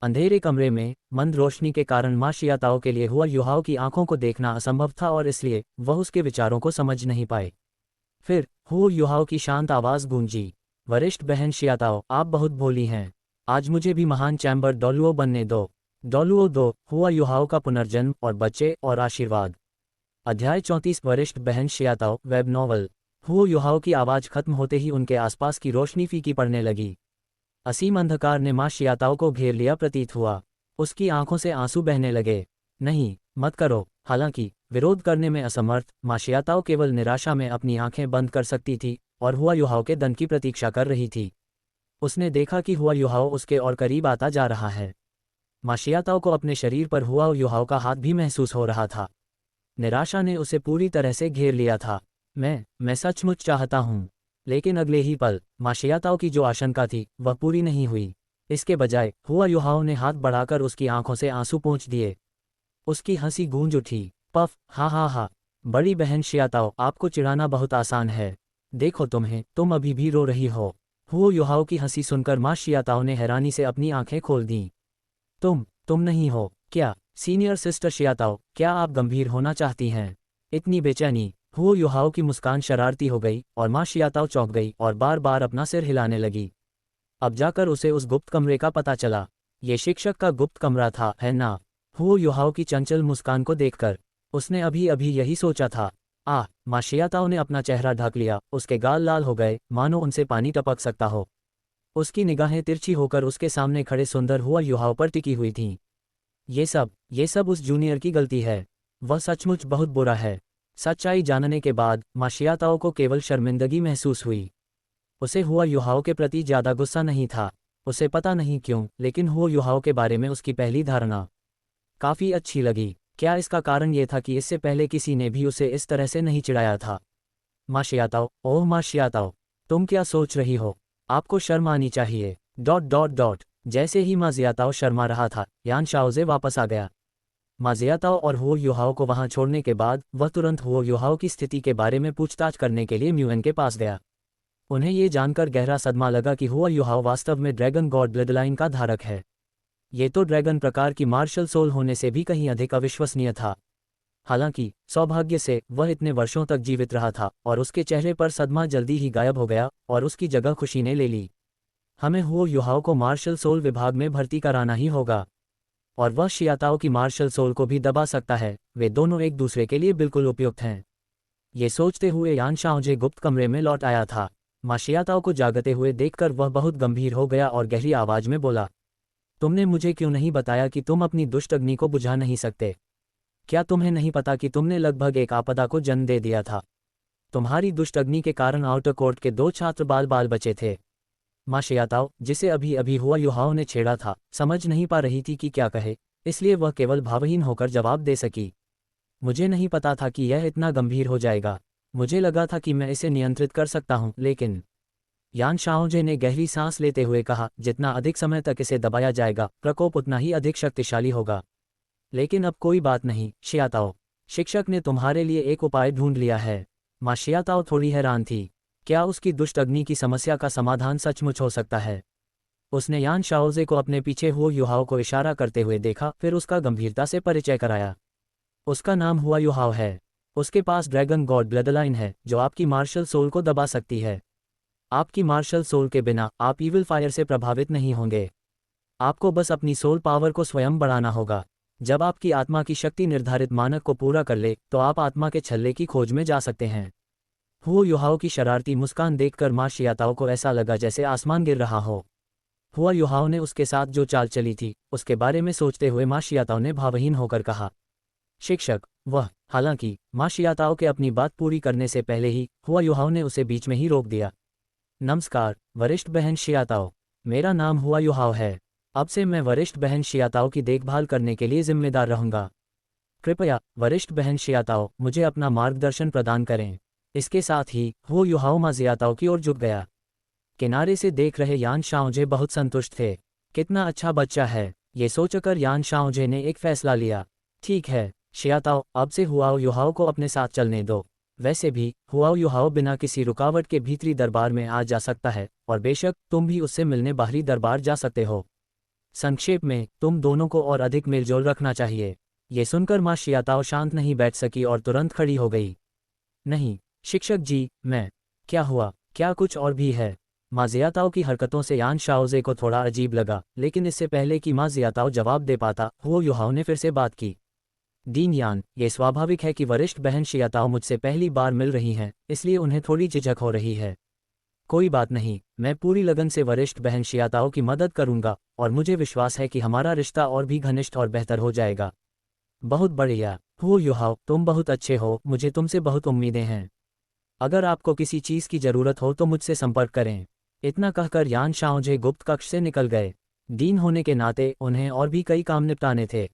अंधेरे कमरे में मंद रोशनी के कारण मा शियाताओ के लिए हुआ युहाओ की आंखों को देखना असंभव था और इसलिए वह उसके विचारों को समझ नहीं पाए। फिर हुआ युहाओ की शांत आवाज गूंजी, वरिष्ठ बहन शियाताओ, आप बहुत भोली हैं। आज मुझे भी महान चैम्बर डोलुओ बनने दो। डोलुओ दो, हुआ युहाओ का पुनर्जन्म और बच्चे और आशीर्वाद। अध्याय 34 वरिष्ठ बहन शियाताओ वेब नॉवल। हुआ युहाओ की आवाज खत्म होते ही उनके आसपास की रोशनी फीकी पड़ने लगी। असीम अंधकार ने मा शियाताओ को घेर लिया प्रतीत हुआ। उसकी आंखों से आंसू बहने लगे। नहीं, मत करो। हालांकि विरोध करने में असमर्थ, मा शियाताओ केवल निराशा में अपनी आंखें बंद कर सकती थी और हुआ युहाओ के दंड की प्रतीक्षा कर रही थी। उसने देखा कि हुआ युहाओ उसके और करीब आता जा रहा है। मा शियाताओ को अपने शरीर पर हुआ युहाओ का हाथ भी महसूस हो रहा था। निराशा ने उसे पूरी तरह से घेर लिया था। मैं सचमुच चाहता हूँ। लेकिन अगले ही पल मा शियाताओ की जो आशंका थी वह पूरी नहीं हुई। इसके बजाय हुआ युहाओ ने हाथ बढ़ाकर उसकी आंखों से आंसू पोंछ दिए। उसकी हंसी गूंज उठी। पफ, हा हा हा। बड़ी बहन शियाताओ, आपको चिढ़ाना बहुत आसान है। देखो तुम अभी भी रो रही हो। हुआ युहाओ की हंसी सुनकर मा शियाताओ ने हैरानी से अपनी आंखें खोल दीं। तुम नहीं हो क्या? सीनियर सिस्टर शियाताओ, क्या आप गंभीर होना चाहती हैं? इतनी बेचैनी। हुआ युहाओ की मुस्कान शरारती हो गई और मा शियाताओ चौंक गई और बार बार अपना सिर हिलाने लगी। अब जाकर उसे उस गुप्त कमरे का पता चला। ये शिक्षक का गुप्त कमरा था, है ना? हुआ युहाओ की चंचल मुस्कान को देखकर उसने अभी अभी यही सोचा था। मा शियाताओ ने अपना चेहरा ढक लिया। उसके गाल लाल हो गए, मानो उनसे पानी टपक सकता हो। उसकी निगाहें तिरछी होकर उसके सामने खड़े सुंदर हुआ युहाओ पर टिकी हुई थीं। ये सब उस जूनियर की गलती है। वह सचमुच बहुत बुरा है। सच्चाई जानने के बाद मा शियाताओ को केवल शर्मिंदगी महसूस हुई। उसे हुआ युहाओ के प्रति ज्यादा गुस्सा नहीं था। उसे पता नहीं क्यों, लेकिन हुआ युहाओ के बारे में उसकी पहली धारणा काफी अच्छी लगी। क्या इसका कारण ये था कि इससे पहले किसी ने भी उसे इस तरह से नहीं चिढ़ाया था? मा शियाताओ, ओह मा शियाताओ, तुम क्या सोच रही हो? आपको शर्म आनी चाहिए। ... जैसे ही मा जियाताओ शर्मा रहा था, यान शाओजे वापस आ गया। मा जियाताओ और हुआ युहाओ को वहां छोड़ने के बाद वह तुरंत हुआ युहाओ की स्थिति के बारे में पूछताछ करने के लिए म्यूएन के पास गया। उन्हें ये जानकर गहरा सदमा लगा कि हुआ युहाओ वास्तव में ड्रैगन गॉड ब्लडलाइन का धारक है। ये तो ड्रैगन प्रकार की मार्शल सोल होने से भी कहीं अधिक अविश्वसनीय था। हालांकि सौभाग्य से वह इतने वर्षों तक जीवित रहा था और उसके चेहरे पर सदमा जल्दी ही गायब हो गया और उसकी जगह खुशी ने ले ली। हमें हुओ युहाओ को मार्शल सोल विभाग में भर्ती कराना ही होगा, और वह शियाताओ की मार्शल सोल को भी दबा सकता है। वे दोनों एक दूसरे के लिए बिल्कुल उपयुक्त हैं। ये सोचते हुए यान शाओजे गुप्त कमरे में लौट आया था। माँ शियाताओ को जागते हुए देखकर वह बहुत गंभीर हो गया और गहरी आवाज में बोला, तुमने मुझे क्यों नहीं बताया कि तुम अपनी दुष्ट अग्नि को बुझा नहीं सकते? क्या तुम्हें नहीं पता कि तुमने लगभग एक आपदा को जन्म दे दिया था? तुम्हारी दुष्ट अग्नि के कारण आउटर कोर्ट के 2 छात्र बाल बाल बचे थे। माँ शियाताओ, जिसे अभी अभी हुआ युहाओ ने छेड़ा था, समझ नहीं पा रही थी कि क्या कहे, इसलिए वह केवल भावहीन होकर जवाब दे सकी, मुझे नहीं पता था कि यह इतना गंभीर हो जाएगा। मुझे लगा था कि मैं इसे नियंत्रित कर सकता हूँ, लेकिन यान शाओजे ने गहरी सांस लेते हुए कहा, जितना अधिक समय तक इसे दबाया जाएगा, प्रकोप उतना ही अधिक शक्तिशाली होगा। लेकिन अब कोई बात नहीं शियाताओ, शिक्षक ने तुम्हारे लिए एक उपाय ढूंढ लिया है। माँ शियाताओ थोड़ी हैरान थी। क्या उसकी दुष्ट अग्नि की समस्या का समाधान सचमुच हो सकता है? उसने यान शाओजे को अपने पीछे हुआ युहाओ को इशारा करते हुए देखा, फिर उसका गंभीरता से परिचय कराया। उसका नाम हुआ युहाओ है। उसके पास ड्रैगन गॉड ब्लडलाइन है जो आपकी मार्शल सोल को दबा सकती है। आपकी मार्शल सोल के बिना आप ईविल फायर से प्रभावित नहीं होंगे। आपको बस अपनी सोल पावर को स्वयं बढ़ाना होगा। जब आपकी आत्मा की शक्ति निर्धारित मानक को पूरा कर ले तो आप आत्मा के छल्ले की खोज में जा सकते हैं। हुओ युहाओ की शरारती मुस्कान देखकर माँ शियाताओ को ऐसा लगा जैसे आसमान गिर रहा हो। हुआ युहाओ ने उसके साथ जो चाल चली थी उसके बारे में सोचते हुए माँ शियाताओ ने भावहीन होकर कहा, शिक्षक, वह। हालांकि माँ शियाताओ के अपनी बात पूरी करने से पहले ही हुआ युहाओ ने उसे बीच में ही रोक दिया। नमस्कार वरिष्ठ बहन शियाताओ, मेरा नाम हुआ युहाओ है। अब से मैं वरिष्ठ बहन शियाताओ की देखभाल करने के लिए जिम्मेदार रहूंगा। कृपया वरिष्ठ बहन शियाताओ मुझे अपना मार्गदर्शन प्रदान करें। इसके साथ ही हुआ युहाओ माँ शियाताओ की ओर झुक गया। किनारे से देख रहे यान शाओजे बहुत संतुष्ट थे। कितना अच्छा बच्चा है, ये सोचकर यान शाओजे ने एक फैसला लिया। ठीक है शियाताओ, अब से हुआओ युहाओ को अपने साथ चलने दो। वैसे भी हुआओ युहाओ बिना किसी रुकावट के भीतरी दरबार में आ जा सकता है और बेशक तुम भी उससे मिलने बाहरी दरबार जा सकते हो। संक्षेप में तुम दोनों को और अधिक मेलजोल रखना चाहिए। ये सुनकर माँ शियाताओ शांत नहीं बैठ सकी और तुरंत खड़ी हो गई। नहीं शिक्षक जी, मैं। क्या हुआ, क्या कुछ और भी है? माँ जियाताओ की हरकतों से यान शाओजे को थोड़ा अजीब लगा, लेकिन इससे पहले कि माँ जियाताओ जवाब दे पाता हुओ युहाओ ने फिर से बात की। डीन यान, ये स्वाभाविक है कि वरिष्ठ बहन शियाताओ मुझसे पहली बार मिल रही हैं, इसलिए उन्हें थोड़ी झिझक हो रही है। कोई बात नहीं, मैं पूरी लगन से वरिष्ठ बहन शियाताओ की मदद करूंगा और मुझे विश्वास है कि हमारा रिश्ता और भी घनिष्ठ और बेहतर हो जाएगा। बहुत बढ़िया हुओ युहाओ, तुम बहुत अच्छे हो, मुझे तुमसे बहुत उम्मीदें हैं। अगर आपको किसी चीज़ की ज़रूरत हो तो मुझसे संपर्क करें। इतना कहकर यान शाओजे गुप्त कक्ष से निकल गए। डीन होने के नाते उन्हें और भी कई काम निपटाने थे।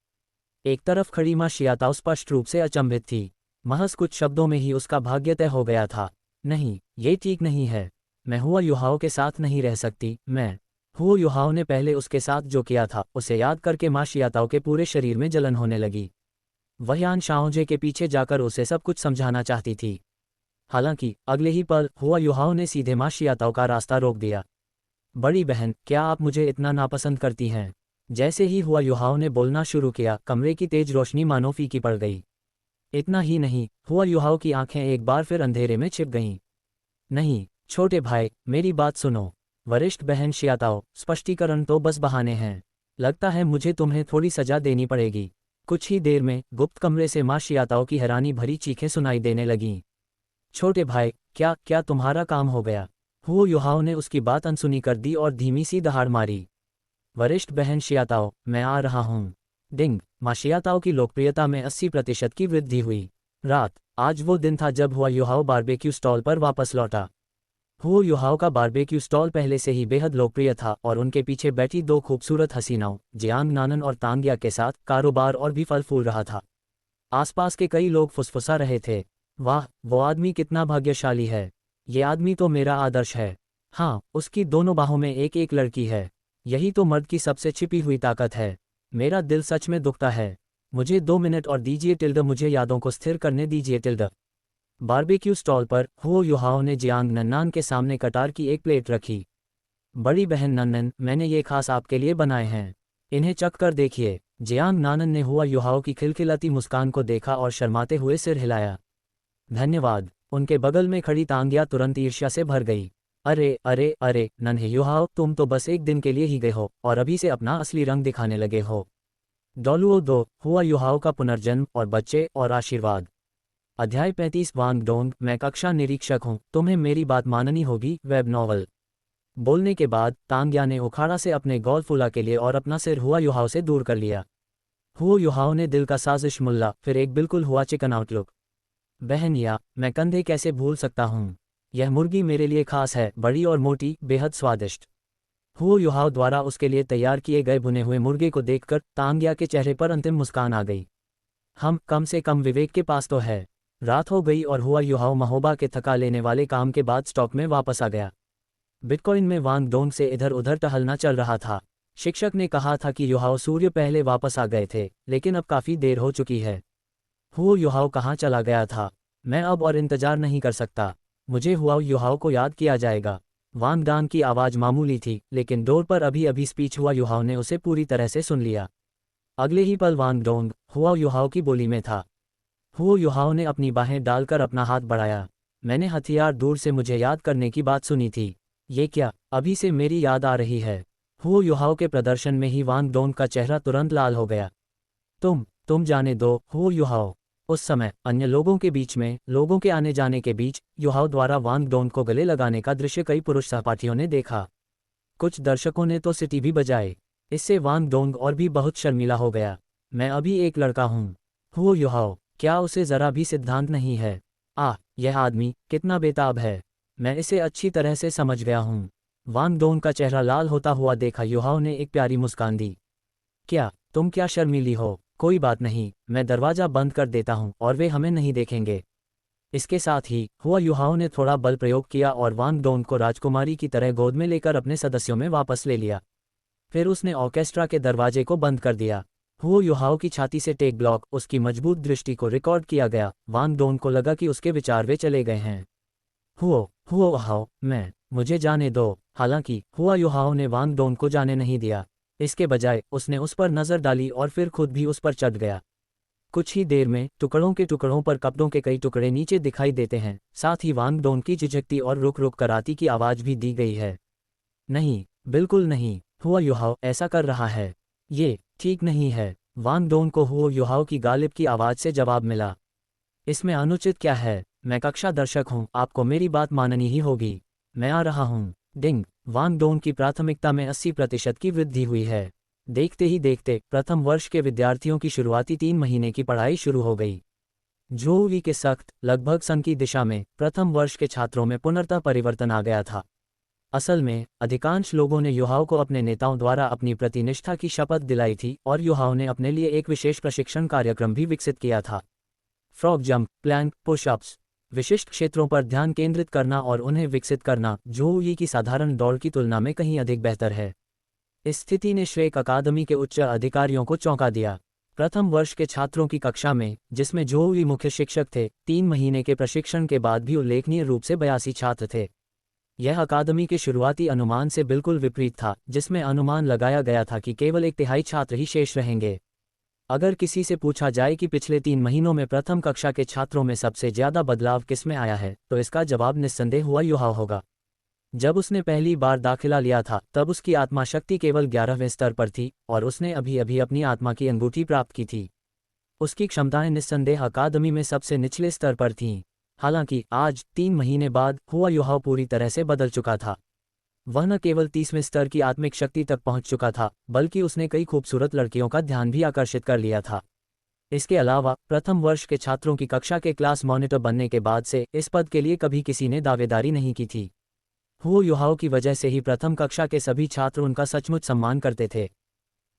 एक तरफ खड़ी माँ शियाताओ स्पष्ट रूप से अचंभित थी। महज कुछ शब्दों में ही उसका भाग्य तय हो गया था। नहीं, ये ठीक नहीं है। मैं हुआ युहाओ के साथ नहीं रह सकती। मैं। हुआ युहाओ ने पहले उसके साथ जो किया था उसे याद करके माँ शियाताओ के पूरे शरीर में जलन होने लगी। वह यान शाओजे के पीछे जाकर उसे सब कुछ समझाना चाहती थी। हालांकि अगले ही पल हुआ युहाओ ने सीधे माँ शियाताओ का रास्ता रोक दिया। बड़ी बहन, क्या आप मुझे इतना नापसंद करती हैं? जैसे ही हुआ युहाओ ने बोलना शुरू किया, कमरे की तेज रोशनी मानो फीकी पड़ गई। इतना ही नहीं, हुआ युहाओ की आंखें एक बार फिर अंधेरे में छिप गईं। नहीं छोटे भाई, मेरी बात सुनो। वरिष्ठ बहन शियाताओ, स्पष्टीकरण तो बस बहाने हैं। लगता है मुझे तुम्हें थोड़ी सजा देनी पड़ेगी। कुछ ही देर में गुप्त कमरे से माँ शियाताओ की हैरानी भरी चीखें सुनाई देने लगीं। छोटे भाई, क्या क्या तुम्हारा काम हो गया? हुओ युहाओ ने उसकी बात अनसुनी कर दी और धीमी सी दहाड़ मारी। वरिष्ठ बहन शियाताओ, मैं आ रहा हूँ। डिंग। माँ शियाताओ की लोकप्रियता में 80% की वृद्धि हुई। रात। आज वो दिन था जब हुआ युहाओ बारबेक्यू स्टॉल पर वापस लौटा। हुओ युहाओ का बारबेक्यू स्टॉल पहले से ही बेहद लोकप्रिय था और उनके पीछे बैठी 2 खूबसूरत हसीनाओं जियांग नानन और तांगिया के साथ कारोबार और भी फल फूल रहा था। आसपास के कई लोग फुसफुसा रहे थे, वाह, वो आदमी कितना भाग्यशाली है। ये आदमी तो मेरा आदर्श है। हाँ, उसकी दोनों बाहों में एक एक लड़की है। यही तो मर्द की सबसे छिपी हुई ताकत है। मेरा दिल सच में दुखता है। मुझे 2 मिनट और दीजिए टिल्ड, मुझे यादों को स्थिर करने दीजिए टिल्ड। बारबेक्यू स्टॉल पर हुओ युहाओ ने जियांग नन्नान के सामने कटार की एक प्लेट रखी। बड़ी बहन नन्नन, मैंने ये खास आपके लिए बनाए हैं। इन्हें चख कर देखिए। जियांग नानन ने हुआ युहाओ की खिलखिलाती मुस्कान को देखा और शर्माते हुए सिर हिलाया। धन्यवाद। उनके बगल में खड़ी तांग्या तुरंत ईर्ष्या से भर गई। अरे अरे अरे नन्हे युहाओ, तुम तो बस एक दिन के लिए ही गए हो और अभी से अपना असली रंग दिखाने लगे हो। डॉलुओ 2 हुआ युहाओ का पुनर्जन्म और बच्चे और आशीर्वाद। अध्याय 35 वांग डोंग, मैं कक्षा निरीक्षक हूँ, तुम्हें मेरी बात माननी होगी। Web novel. बोलने के बाद तांग्या ने उखाड़ा से अपने गॉलफुला के लिए और अपना सिर हुआ युहाओ से दूर कर लिया। हुआ युहाओ ने दिल का साजिश मुल्ला, फिर एक बिल्कुल हुआ चिकन आउटलुक। बहन या, मैं कंधे कैसे भूल सकता हूँ। यह मुर्गी मेरे लिए खास है, बड़ी और मोटी, बेहद स्वादिष्ट। हुओ युहाओ द्वारा उसके लिए तैयार किए गए भुने हुए मुर्गे को देखकर तांग्या के चेहरे पर अंतिम मुस्कान आ गई। हम कम से कम विवेक के पास तो है। रात हो गई और हुआ युहाओ महोबा के थका लेने वाले काम के बाद स्टॉक में वापस आ गया। बिटकॉइन में वांग डोंग से इधर उधर टहलना चल रहा था। शिक्षक ने कहा था कि युहाओ सूर्य पहले वापस आ गए थे, लेकिन अब काफ़ी देर हो चुकी है। हुओ युहाओ कहाँ चला गया था? मैं अब और इंतजार नहीं कर सकता। मुझे हुआ युहाओ को याद किया जाएगा। वांग डान की आवाज़ मामूली थी, लेकिन डोर पर अभी अभी स्पीच हुआ युहाओ ने उसे पूरी तरह से सुन लिया। अगले ही पल वांग डोंग हुआ युहाओ की बोली में था। हुओ युहाओ ने अपनी बाहें डालकर अपना हाथ बढ़ाया। मैंने हथियार दूर से मुझे याद करने की बात सुनी थी। ये क्या, अभी से मेरी याद आ रही है? हुओ युहाओ के प्रदर्शन में ही वांग डोंग का चेहरा तुरंत लाल हो गया। तुम जाने दो, हुओ युहाओ। उस समय अन्य लोगों के बीच में, लोगों के आने जाने के बीच, युहाओ द्वारा वांग डोंग को गले लगाने का दृश्य कई पुरुष सहपाठियों ने देखा। कुछ दर्शकों ने तो सीटी भी बजाई। इससे वांग डोंग और भी बहुत शर्मिला हो गया। मैं अभी एक लड़का हूँ। हुओ युहाओ, क्या उसे जरा भी सिद्धांत नहीं है? यह आदमी कितना बेताब है। मैं इसे अच्छी तरह से समझ गया हूँ। वांग डोंग का चेहरा लाल होता हुआ देखा युहाओ ने एक प्यारी मुस्कान दी। तुम क्या शर्मीली हो? कोई बात नहीं, मैं दरवाजा बंद कर देता हूँ और वे हमें नहीं देखेंगे। इसके साथ ही हुआ युहाओ ने थोड़ा बल प्रयोग किया और वांग डोंग को राजकुमारी की तरह गोद में लेकर अपने सदस्यों में वापस ले लिया। फिर उसने ऑर्केस्ट्रा के दरवाजे को बंद कर दिया। हुओ युहाओ की छाती से टेक ब्लॉक, उसकी मजबूत दृष्टि को रिकॉर्ड किया गया। वांग डोंग को लगा कि उसके विचार वे चले गए हैं। हुओ युहाओ, मुझे जाने दो। हालांकि हुआ युहाओ ने वांग डोंग को जाने नहीं दिया। इसके बजाय उसने उस पर नज़र डाली और फिर खुद भी उस पर चढ़ गया। कुछ ही देर में टुकड़ों के टुकड़ों पर कपड़ों के कई टुकड़े नीचे दिखाई देते हैं। साथ ही वांग डोंग की झिझकती और रुक रुक कर आती की आवाज़ भी दी गई है। नहीं, बिल्कुल नहीं, हुआ युहाओ ऐसा कर रहा है। ये ठीक नहीं है। वांग डोंग को हुआ युहाओ की गालिब की आवाज़ से जवाब मिला। इसमें अनुचित क्या है? मैं कक्षा दर्शक हूँ, आपको मेरी बात माननी ही होगी। मैं आ रहा हूँ। डिंग। वांग डोंग की प्राथमिकता में 80% की वृद्धि हुई है। देखते ही देखते प्रथम वर्ष के विद्यार्थियों की शुरुआती 3 महीने की पढ़ाई शुरू हो गई। जोवी के सख्त, लगभग सन की दिशा में प्रथम वर्ष के छात्रों में पुनर्तः परिवर्तन आ गया था। असल में अधिकांश लोगों ने युहाओ को अपने नेताओं द्वारा अपनी प्रतिनिष्ठा की शपथ दिलाई थी और युहाओ ने अपने लिए एक विशेष प्रशिक्षण कार्यक्रम भी विकसित किया था। फ्रॉग जंप, प्लैंक, पुशअप्स, विशिष्ट क्षेत्रों पर ध्यान केंद्रित करना और उन्हें विकसित करना जोई की साधारण दौड़ की तुलना में कहीं अधिक बेहतर है। इस स्थिति ने श्रेक अकादमी के उच्च अधिकारियों को चौंका दिया। प्रथम वर्ष के छात्रों की कक्षा में, जिसमें जोई मुख्य शिक्षक थे, 3 महीने के प्रशिक्षण के बाद भी उल्लेखनीय रूप से 82 छात्र थे। यह अकादमी के शुरुआती अनुमान से बिल्कुल विपरीत था, जिसमें अनुमान लगाया गया था कि केवल 1/3 छात्र ही शेष रहेंगे। अगर किसी से पूछा जाए कि पिछले 3 महीनों में प्रथम कक्षा के छात्रों में सबसे ज्यादा बदलाव किसमें आया है, तो इसका जवाब निस्संदेह हुआ युहाओ होगा। जब उसने पहली बार दाखिला लिया था, तब उसकी आत्मा शक्ति केवल 11वें स्तर पर थी और उसने अभी अभी अपनी आत्मा की अंगूठी प्राप्त की थी। उसकी क्षमताएं निस्संदेह अकादमी में सबसे निचले स्तर पर थीं। हालांकि आज 3 महीने बाद हुआ युहाओ पूरी तरह से बदल चुका था। वह न केवल 30वें स्तर की आत्मिक शक्ति तक पहुंच चुका था, बल्कि उसने कई खूबसूरत लड़कियों का ध्यान भी आकर्षित कर लिया था। इसके अलावा प्रथम वर्ष के छात्रों की कक्षा के क्लास मॉनिटर बनने के बाद से इस पद के लिए कभी किसी ने दावेदारी नहीं की थी। हुओ युहाओ की वजह से ही प्रथम कक्षा के सभी छात्र उनका सचमुच सम्मान करते थे।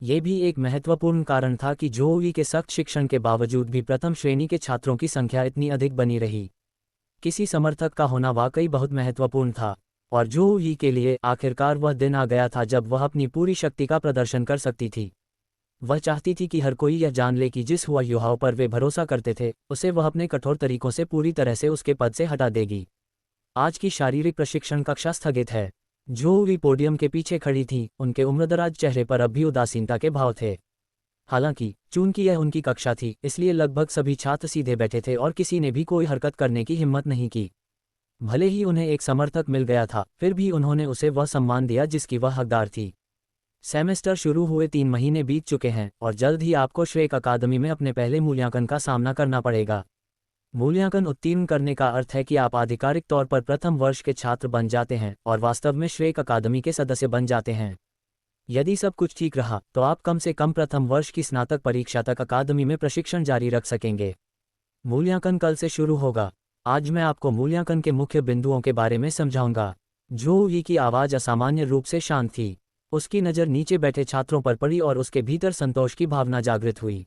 ये भी एक महत्वपूर्ण कारण था कि जोई के सख्त शिक्षण के बावजूद भी प्रथम श्रेणी के छात्रों की संख्या इतनी अधिक बनी रही। किसी समर्थक का होना वाकई बहुत महत्वपूर्ण था, और जोई के लिए आखिरकार वह दिन आ गया था जब वह अपनी पूरी शक्ति का प्रदर्शन कर सकती थी। वह चाहती थी कि हर कोई यह जान ले कि जिस हुआ युहाओ पर वे भरोसा करते थे, उसे वह अपने कठोर तरीकों से पूरी तरह से उसके पद से हटा देगी। आज की शारीरिक प्रशिक्षण कक्षा स्थगित है। जोई पोडियम के पीछे खड़ी थी, उनके उम्रदराज चेहरे पर अब भी उदासीनता के भाव थे। हालांकि चूंकि यह उनकी कक्षा थी, इसलिए लगभग सभी छात्र सीधे बैठे थे और किसी ने भी कोई हरकत करने की हिम्मत नहीं की। भले ही उन्हें एक समर्थक मिल गया था, फिर भी उन्होंने उसे वह सम्मान दिया जिसकी वह हकदार थी। सेमेस्टर शुरू हुए 3 महीने बीत चुके हैं और जल्द ही आपको श्रेक अकादमी में अपने पहले मूल्यांकन का सामना करना पड़ेगा। मूल्यांकन उत्तीर्ण करने का अर्थ है कि आप आधिकारिक तौर पर प्रथम वर्ष के छात्र बन जाते हैं और वास्तव में श्रेक अकादमी के सदस्य बन जाते हैं। यदि सब कुछ ठीक रहा तो आप कम से कम प्रथम वर्ष की स्नातक परीक्षा तक अकादमी में प्रशिक्षण जारी रख सकेंगे। मूल्यांकन कल से शुरू होगा। आज मैं आपको मूल्यांकन के मुख्य बिंदुओं के बारे में समझाऊंगा। जो ही की आवाज़ असामान्य रूप से शांत थी। उसकी नज़र नीचे बैठे छात्रों पर पड़ी और उसके भीतर संतोष की भावना जागृत हुई।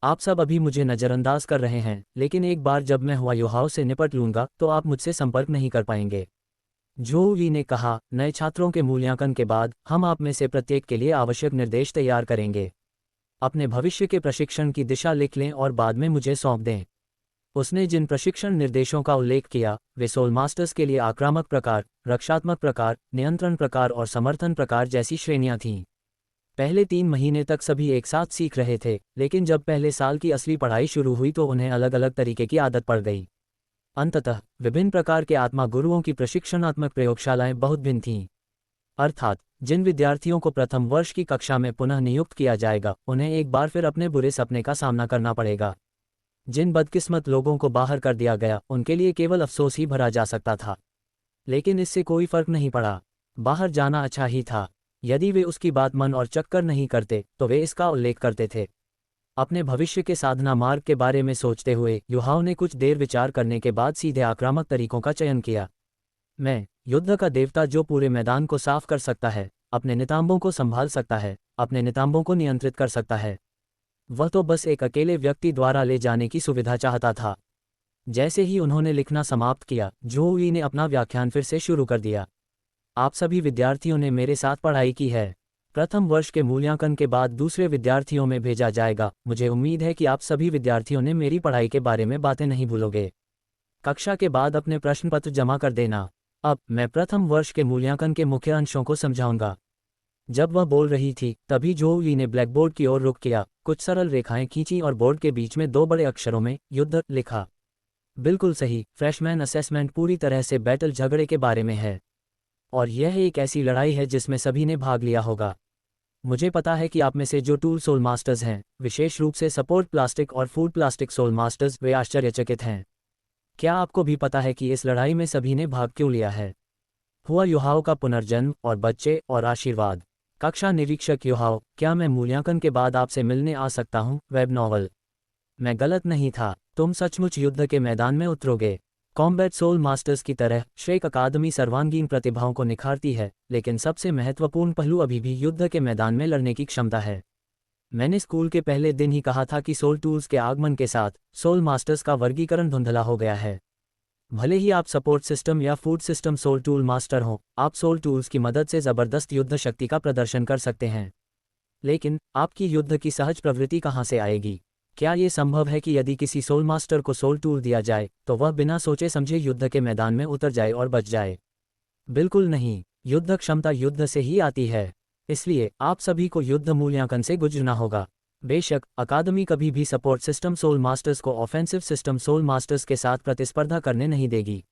आप सब अभी मुझे नज़रअंदाज कर रहे हैं, लेकिन एक बार जब मैं हुआयुहाओ से निपट लूंगा तो आप मुझसे संपर्क नहीं कर पाएंगे। जो ली ने कहा, नए छात्रों के मूल्यांकन के बाद हम आप में से प्रत्येक के लिए आवश्यक निर्देश तैयार करेंगे। अपने भविष्य के प्रशिक्षण की दिशा लिख लें और बाद में मुझे सौंप दें। उसने जिन प्रशिक्षण निर्देशों का उल्लेख किया वे सोल मास्टर्स के लिए आक्रामक प्रकार, रक्षात्मक प्रकार, नियंत्रण प्रकार और समर्थन प्रकार जैसी श्रेणियां थीं। पहले 3 महीने तक सभी एक साथ सीख रहे थे, लेकिन जब पहले साल की असली पढ़ाई शुरू हुई तो उन्हें अलग अलग तरीके की आदत पड़ गई। अंततः विभिन्न प्रकार के आत्मा गुरुओं की प्रशिक्षणात्मक प्रयोगशालाएं बहुत भिन्न थीं। अर्थात जिन विद्यार्थियों को प्रथम वर्ष की कक्षा में पुनः नियुक्त किया जाएगा, उन्हें एक बार फिर अपने बुरे सपने का सामना करना पड़ेगा। जिन बदकिस्मत लोगों को बाहर कर दिया गया, उनके लिए केवल अफसोस ही भरा जा सकता था। लेकिन इससे कोई फर्क नहीं पड़ा। बाहर जाना अच्छा ही था। यदि वे उसकी बात मन और चक्कर नहीं करते तो वे इसका उल्लेख करते थे। अपने भविष्य के साधना मार्ग के बारे में सोचते हुए युहाओं ने कुछ देर विचार करने के बाद सीधे आक्रामक तरीकों का चयन किया। मैं, युद्ध का देवता जो पूरे मैदान को साफ कर सकता है, अपने नितंबों को संभाल सकता है, अपने नितंबों को नियंत्रित कर सकता है। वह तो बस एक अकेले व्यक्ति द्वारा ले जाने की सुविधा चाहता था। जैसे ही उन्होंने लिखना समाप्त किया, जोई ने अपना व्याख्यान फिर से शुरू कर दिया। आप सभी विद्यार्थियों ने मेरे साथ पढ़ाई की है। प्रथम वर्ष के मूल्यांकन के बाद दूसरे विद्यार्थियों में भेजा जाएगा। मुझे उम्मीद है कि आप सभी विद्यार्थियों ने मेरी पढ़ाई के बारे में बातें नहीं भूलोगे। कक्षा के बाद अपने प्रश्न पत्र जमा कर देना। अब मैं प्रथम वर्ष के मूल्यांकन के मुख्य अंशों को समझाऊंगा। जब वह बोल रही थी तभी जोई ने ब्लैकबोर्ड की ओर रुख किया, कुछ सरल रेखाएं खींची और बोर्ड के बीच में 2 बड़े अक्षरों में युद्ध लिखा। बिल्कुल सही, फ्रेशमैन असेसमेंट पूरी तरह से बैटल झगड़े के बारे में है। और यह एक ऐसी लड़ाई है जिसमें सभी ने भाग लिया होगा। मुझे पता है कि आप में से जो टूल सोल मास्टर्स हैं, विशेष रूप से सपोर्ट प्लास्टिक और फूड प्लास्टिक सोल मास्टर्स, वे आश्चर्यचकित हैं। क्या आपको भी पता है कि इस लड़ाई में सभी ने भाग क्यों लिया है? हुआयुहाओ का पुनर्जन्म और बच्चे और आशीर्वाद। कक्षा निरीक्षक युहाओ, क्या मैं मूल्यांकन के बाद आपसे मिलने आ सकता हूँ? Web novel. मैं गलत नहीं था, तुम सचमुच युद्ध के मैदान में उतरोगे। कॉम्बैट सोल मास्टर्स की तरह श्रेक अकादमी सर्वांगीण प्रतिभाओं को निखारती है, लेकिन सबसे महत्वपूर्ण पहलू अभी भी युद्ध के मैदान में लड़ने की क्षमता है। मैंने स्कूल के पहले दिन ही कहा था कि सोल टूल्स के आगमन के साथ सोल मास्टर्स का वर्गीकरण धुंधला हो गया है। भले ही आप सपोर्ट सिस्टम या food system soul tool master हों, आप सोल टूल्स की मदद से ज़बरदस्त युद्ध शक्ति का प्रदर्शन कर सकते हैं। लेकिन आपकी युद्ध की सहज प्रवृत्ति कहाँ से आएगी? क्या ये संभव है कि यदि किसी सोल मास्टर को सोल टूल दिया जाए तो वह बिना सोचे समझे युद्ध के मैदान में उतर जाए और बच जाए? बिल्कुल नहीं। युद्ध क्षमता युद्ध से ही आती है। इसलिए आप सभी को युद्ध मूल्यांकन से गुजरना होगा। बेशक अकादमी कभी भी सपोर्ट सिस्टम सोल मास्टर्स को ऑफेंसिव सिस्टम सोल मास्टर्स के साथ प्रतिस्पर्धा करने नहीं देगी।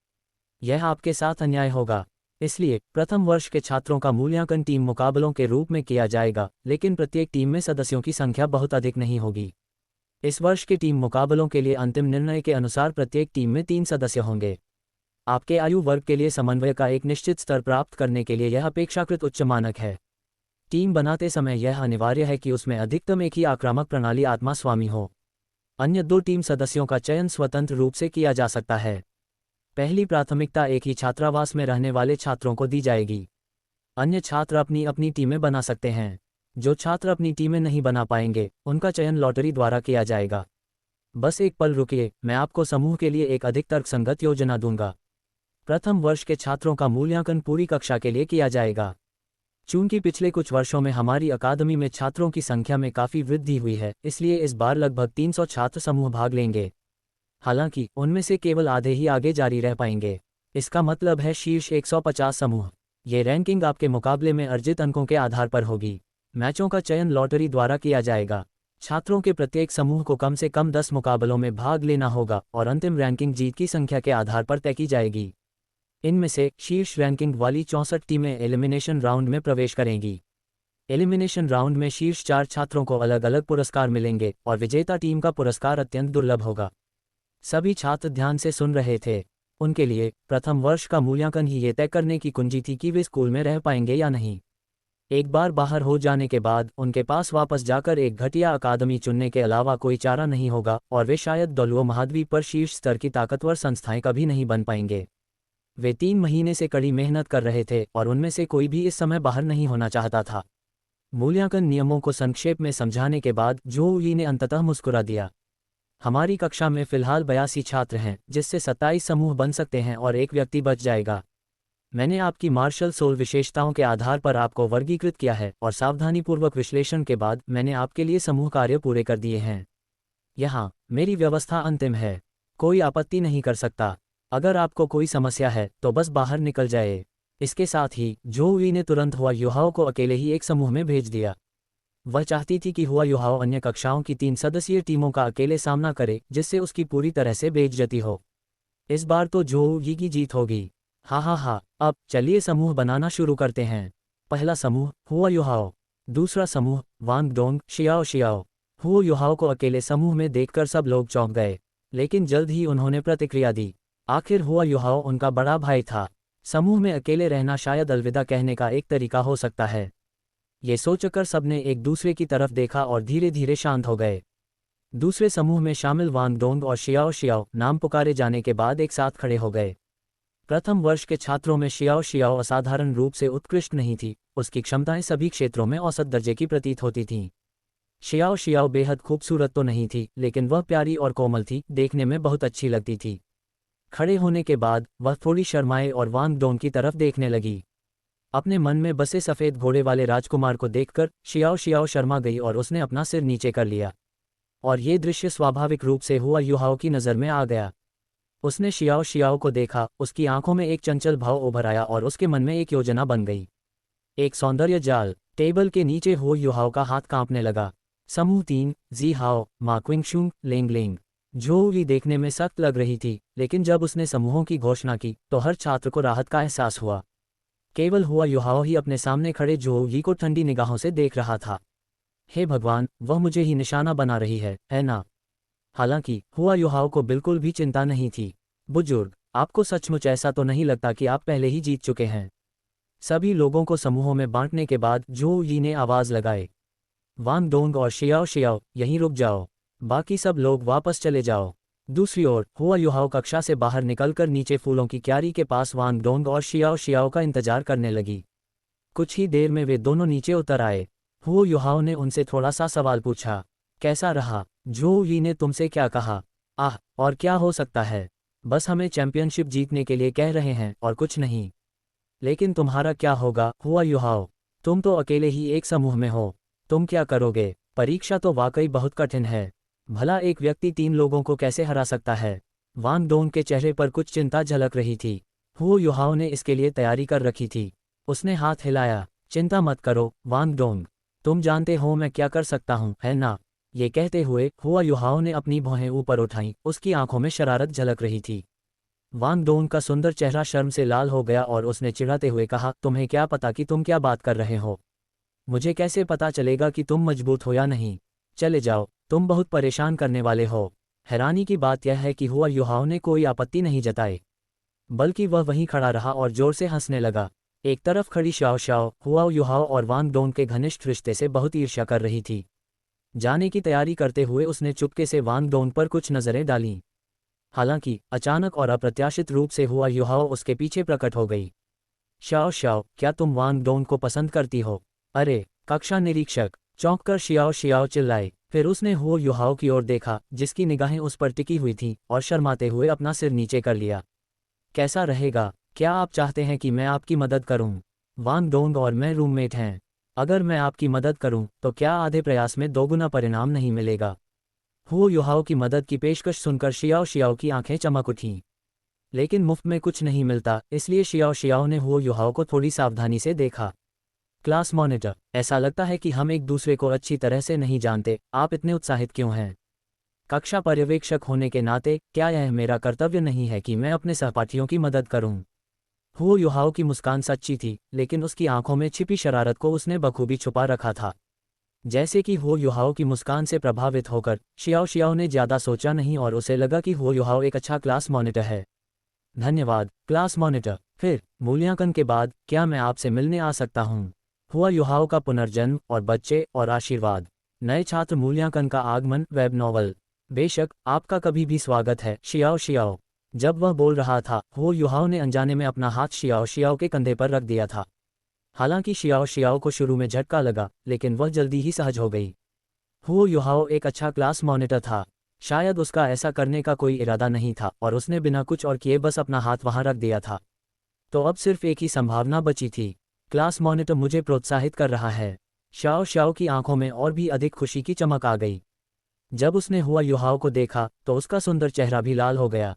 यह आपके साथ अन्याय होगा। इसलिए प्रथम वर्ष के छात्रों का मूल्यांकन टीम मुकाबलों के रूप में किया जाएगा, लेकिन प्रत्येक टीम में सदस्यों की संख्या बहुत अधिक नहीं होगी। इस वर्ष के टीम मुकाबलों के लिए अंतिम निर्णय के अनुसार प्रत्येक टीम में 3 सदस्य होंगे। आपके आयु वर्ग के लिए समन्वय का एक निश्चित स्तर प्राप्त करने के लिए यह अपेक्षाकृत उच्च मानक है। टीम बनाते समय यह अनिवार्य है कि उसमें अधिकतम एक ही आक्रामक प्रणाली आत्मा स्वामी हो। अन्य 2 टीम सदस्यों का चयन स्वतंत्र रूप से किया जा सकता है। पहली प्राथमिकता एक ही छात्रावास में रहने वाले छात्रों को दी जाएगी। अन्य छात्र अपनी अपनी टीमें बना सकते हैं। जो छात्र अपनी टीमें नहीं बना पाएंगे, उनका चयन लॉटरी द्वारा किया जाएगा। बस एक पल रुकिए, मैं आपको समूह के लिए एक अधिक तर्कसंगत योजना दूंगा। प्रथम वर्ष के छात्रों का मूल्यांकन पूरी कक्षा के लिए किया जाएगा। चूंकि पिछले कुछ वर्षों में हमारी अकादमी में छात्रों की संख्या में काफ़ी वृद्धि हुई है, इसलिए इस बार लगभग 300 छात्र समूह भाग लेंगे। हालांकि उनमें से केवल आधे ही आगे जारी रह पाएंगे। इसका मतलब है शीर्ष 150 समूह। ये रैंकिंग आपके मुकाबले में अर्जित अंकों के आधार पर होगी। मैचों का चयन लॉटरी द्वारा किया जाएगा। छात्रों के प्रत्येक समूह को कम से कम 10 मुकाबलों में भाग लेना होगा और अंतिम रैंकिंग जीत की संख्या के आधार पर तय की जाएगी। इनमें से शीर्ष रैंकिंग वाली 64 टीमें एलिमिनेशन राउंड में प्रवेश करेंगी। एलिमिनेशन राउंड में शीर्ष 4 छात्रों को अलग अलग पुरस्कार मिलेंगे और विजेता टीम का पुरस्कार अत्यंत दुर्लभ होगा। सभी छात्र ध्यान से सुन रहे थे। उनके लिए प्रथम वर्ष का मूल्यांकन ही ये तय करने की कुंजी थी कि वे स्कूल में रह पाएंगे या नहीं। एक बार बाहर हो जाने के बाद उनके पास वापस जाकर एक घटिया अकादमी चुनने के अलावा कोई चारा नहीं होगा और वे शायद दलुओ महाद्वीप पर शीर्ष स्तर की ताकतवर संस्थाएं कभी नहीं बन पाएंगे। वे 3 महीने से कड़ी मेहनत कर रहे थे और उनमें से कोई भी इस समय बाहर नहीं होना चाहता था। मूल्यांकन नियमों को संक्षेप में समझाने के बाद जो यी ने अंततः मुस्कुरा दिया। हमारी कक्षा में फिलहाल 82 छात्र हैं, जिससे 27 समूह बन सकते हैं और एक व्यक्ति बच जाएगा। मैंने आपकी मार्शल सोल विशेषताओं के आधार पर आपको वर्गीकृत किया है और सावधानीपूर्वक विश्लेषण के बाद मैंने आपके लिए समूह कार्य पूरे कर दिए हैं। यहाँ मेरी व्यवस्था अंतिम है, कोई आपत्ति नहीं कर सकता। अगर आपको कोई समस्या है तो बस बाहर निकल जाए। इसके साथ ही जो यी ने तुरंत हुआ युहाओ को अकेले ही एक समूह में भेज दिया। वह चाहती थी कि हुआ युहाओ अन्य कक्षाओं की 3 सदस्यीय टीमों का अकेले सामना करे, जिससे उसकी पूरी तरह से बेइज्जती हो। इस बार तो जो यी की जीत होगी। हा, अब चलिए समूह बनाना शुरू करते हैं। पहला समूह हुआ युहाओ, दूसरा समूह वांग डोंग शियाओ। हुआ युहाओ को अकेले समूह में देखकर सब लोग चौंक गए, लेकिन जल्द ही उन्होंने प्रतिक्रिया दी। आखिर हुआ युहाओ उनका बड़ा भाई था। समूह में अकेले रहना शायद अलविदा कहने का एक तरीका हो सकता है। ये सोचकर सबने एक दूसरे की तरफ देखा और धीरे धीरे शांत हो गए। दूसरे समूह में शामिल वांग डोंग और शियाओ नाम पुकारे जाने के बाद एक साथ खड़े हो गए। प्रथम वर्ष के छात्रों में शियाओ असाधारण रूप से उत्कृष्ट नहीं थी, उसकी क्षमताएं सभी क्षेत्रों में औसत दर्जे की प्रतीत होती थीं। शियाओ बेहद खूबसूरत तो नहीं थी, लेकिन वह प्यारी और कोमल थी, देखने में बहुत अच्छी लगती थी। खड़े होने के बाद वह थोड़ी शर्माए और वांग डोंग की तरफ देखने लगी। अपने मन में बसे सफ़ेद घोड़े वाले राजकुमार को देखकर शियाओ शर्मा गई और उसने अपना सिर नीचे कर लिया। और ये दृश्य स्वाभाविक रूप से हुआ युहाओ की नज़र में आ गया। उसने शियाओ को देखा, उसकी आंखों में एक चंचल भाव उभर आया और उसके मन में एक योजना बन गई। एक सौंदर्य जाल। टेबल के नीचे हो युहाओ का हाथ कांपने लगा। समूह 3 जी हाओ, मा क्विंगशुंग, लेंग। जो यी देखने में सख्त लग रही थी, लेकिन जब उसने समूहों की घोषणा की तो हर छात्र को राहत का एहसास हुआ। केवल हुआ युहाओ ही अपने सामने खड़े जो यी को ठंडी निगाहों से देख रहा था। हे भगवान, वह मुझे ही निशाना बना रही है ना? हालांकि हुआ युहाओ को बिल्कुल भी चिंता नहीं थी। बुजुर्ग, आपको सचमुच ऐसा तो नहीं लगता कि आप पहले ही जीत चुके हैं? सभी लोगों को समूहों में बांटने के बाद जो यी ने आवाज लगाए। वांग डोंग और शियाओ, यहीं रुक जाओ, बाकी सब लोग वापस चले जाओ। दूसरी ओर हुआ युहाओ कक्षा से बाहर निकलकर नीचे फूलों की क्यारी के पास वांग डोंग और शियाओ का इंतजार करने लगी। कुछ ही देर में वे दोनों नीचे उतर आए। हुआ युहाओ ने उनसे थोड़ा सा सवाल पूछा, कैसा रहा? जो यी ने तुमसे क्या कहा? और क्या हो सकता है? बस हमें चैंपियनशिप जीतने के लिए कह रहे हैं और कुछ नहीं। लेकिन तुम्हारा क्या होगा हुआ युहाओ? तुम तो अकेले ही एक समूह में हो, तुम क्या करोगे? परीक्षा तो वाकई बहुत कठिन है। भला एक व्यक्ति 3 लोगों को कैसे हरा सकता है? वांग डोंग के चेहरे पर कुछ चिंता झलक रही थी। हुआ युहाओ ने इसके लिए तैयारी कर रखी थी। उसने हाथ हिलाया, चिंता मत करो वांग डोंग, तुम जानते हो मैं क्या कर सकता हूँ, है ना? ये कहते हुए हुआ युहाओ ने अपनी भौहें ऊपर उठाईं, उसकी आंखों में शरारत झलक रही थी। वांग डोंग का सुंदर चेहरा शर्म से लाल हो गया और उसने चिढ़ाते हुए कहा, तुम्हें क्या पता कि तुम क्या बात कर रहे हो? मुझे कैसे पता चलेगा कि तुम मजबूत हो या नहीं? चले जाओ, तुम बहुत परेशान करने वाले हो। हैरानी की बात यह है कि हुआ युहाओ ने कोई आपत्ति नहीं जताई, बल्कि वह वहीं खड़ा रहा और जोर से हंसने लगा। एक तरफ खड़ी शियाओ हुआ युहाओ और वांग डोंग के घनिष्ठ रिश्ते से बहुत ईर्ष्या कर रही थी। जाने की तैयारी करते हुए उसने चुपके से वांग डोंग पर कुछ नजरें डालीं। हालांकि अचानक और अप्रत्याशित रूप से हुआ युहाओ उसके पीछे प्रकट हो गई। शियाओ, क्या तुम वांग डोंग को पसंद करती हो? अरे, कक्षा निरीक्षक! चौंककर शियाओ चिल्लाई। फिर उसने हुआ युहाओ की ओर देखा, जिसकी निगाहें उस पर टिकी हुई थीं, और शर्माते हुए अपना सिर नीचे कर लिया। कैसा रहेगा? क्या आप चाहते हैं कि मैं आपकी मदद करूं? वांग डोंग और मैं रूममेट हैं। अगर मैं आपकी मदद करूं तो क्या आधे प्रयास में 2 गुना परिणाम नहीं मिलेगा? हुआ युहाओ की मदद की पेशकश सुनकर शियाओ की आंखें चमक उठीं। लेकिन मुफ्त में कुछ नहीं मिलता, इसलिए शियाओ ने हुआ युहाओ को थोड़ी सावधानी से देखा। क्लास मॉनिटर, ऐसा लगता है कि हम एक दूसरे को अच्छी तरह से नहीं जानते, आप इतने उत्साहित क्यों हैं? कक्षा पर्यवेक्षक होने के नाते क्या यह मेरा कर्तव्य नहीं है कि मैं अपने सहपाठियों की मदद करूं? हुओ युहाओ की मुस्कान सच्ची थी, लेकिन उसकी आंखों में छिपी शरारत को उसने बखूबी छुपा रखा था। जैसे कि हुओ युहाओ की मुस्कान से प्रभावित होकर शियाओ शियाओ ने ज़्यादा सोचा नहीं और उसे लगा कि हुओ युहाओ एक अच्छा क्लास मॉनिटर है। धन्यवाद, क्लास मॉनिटर। फिर मूल्यांकन के बाद क्या मैं आपसे मिलने आ सकता हूँ? हुआ युहाओ का पुनर्जन्म और बच्चे और आशीर्वाद। नए छात्र मूल्यांकन का आगमन वेब नॉवल। बेशक, आपका कभी भी स्वागत है, शियाओ शियाओ। जब वह बोल रहा था, हुओ युहाओ ने अनजाने में अपना हाथ शियाओ शियाओ के कंधे पर रख दिया था। हालांकि शियाओ शियाओ को शुरू में झटका लगा, लेकिन वह जल्दी ही सहज हो गई। हुओ युहाओ एक अच्छा क्लास मॉनिटर था। शायद उसका ऐसा करने का कोई इरादा नहीं था और उसने बिना कुछ और किए बस अपना हाथ वहां रख दिया था। तो अब सिर्फ एक ही संभावना बची थी। क्लास मॉनिटर मुझे प्रोत्साहित कर रहा है। शाओ शाओ की आंखों में और भी अधिक खुशी की चमक आ गई। जब उसने हुआ युहाओ को देखा तो उसका सुंदर चेहरा भी लाल हो गया।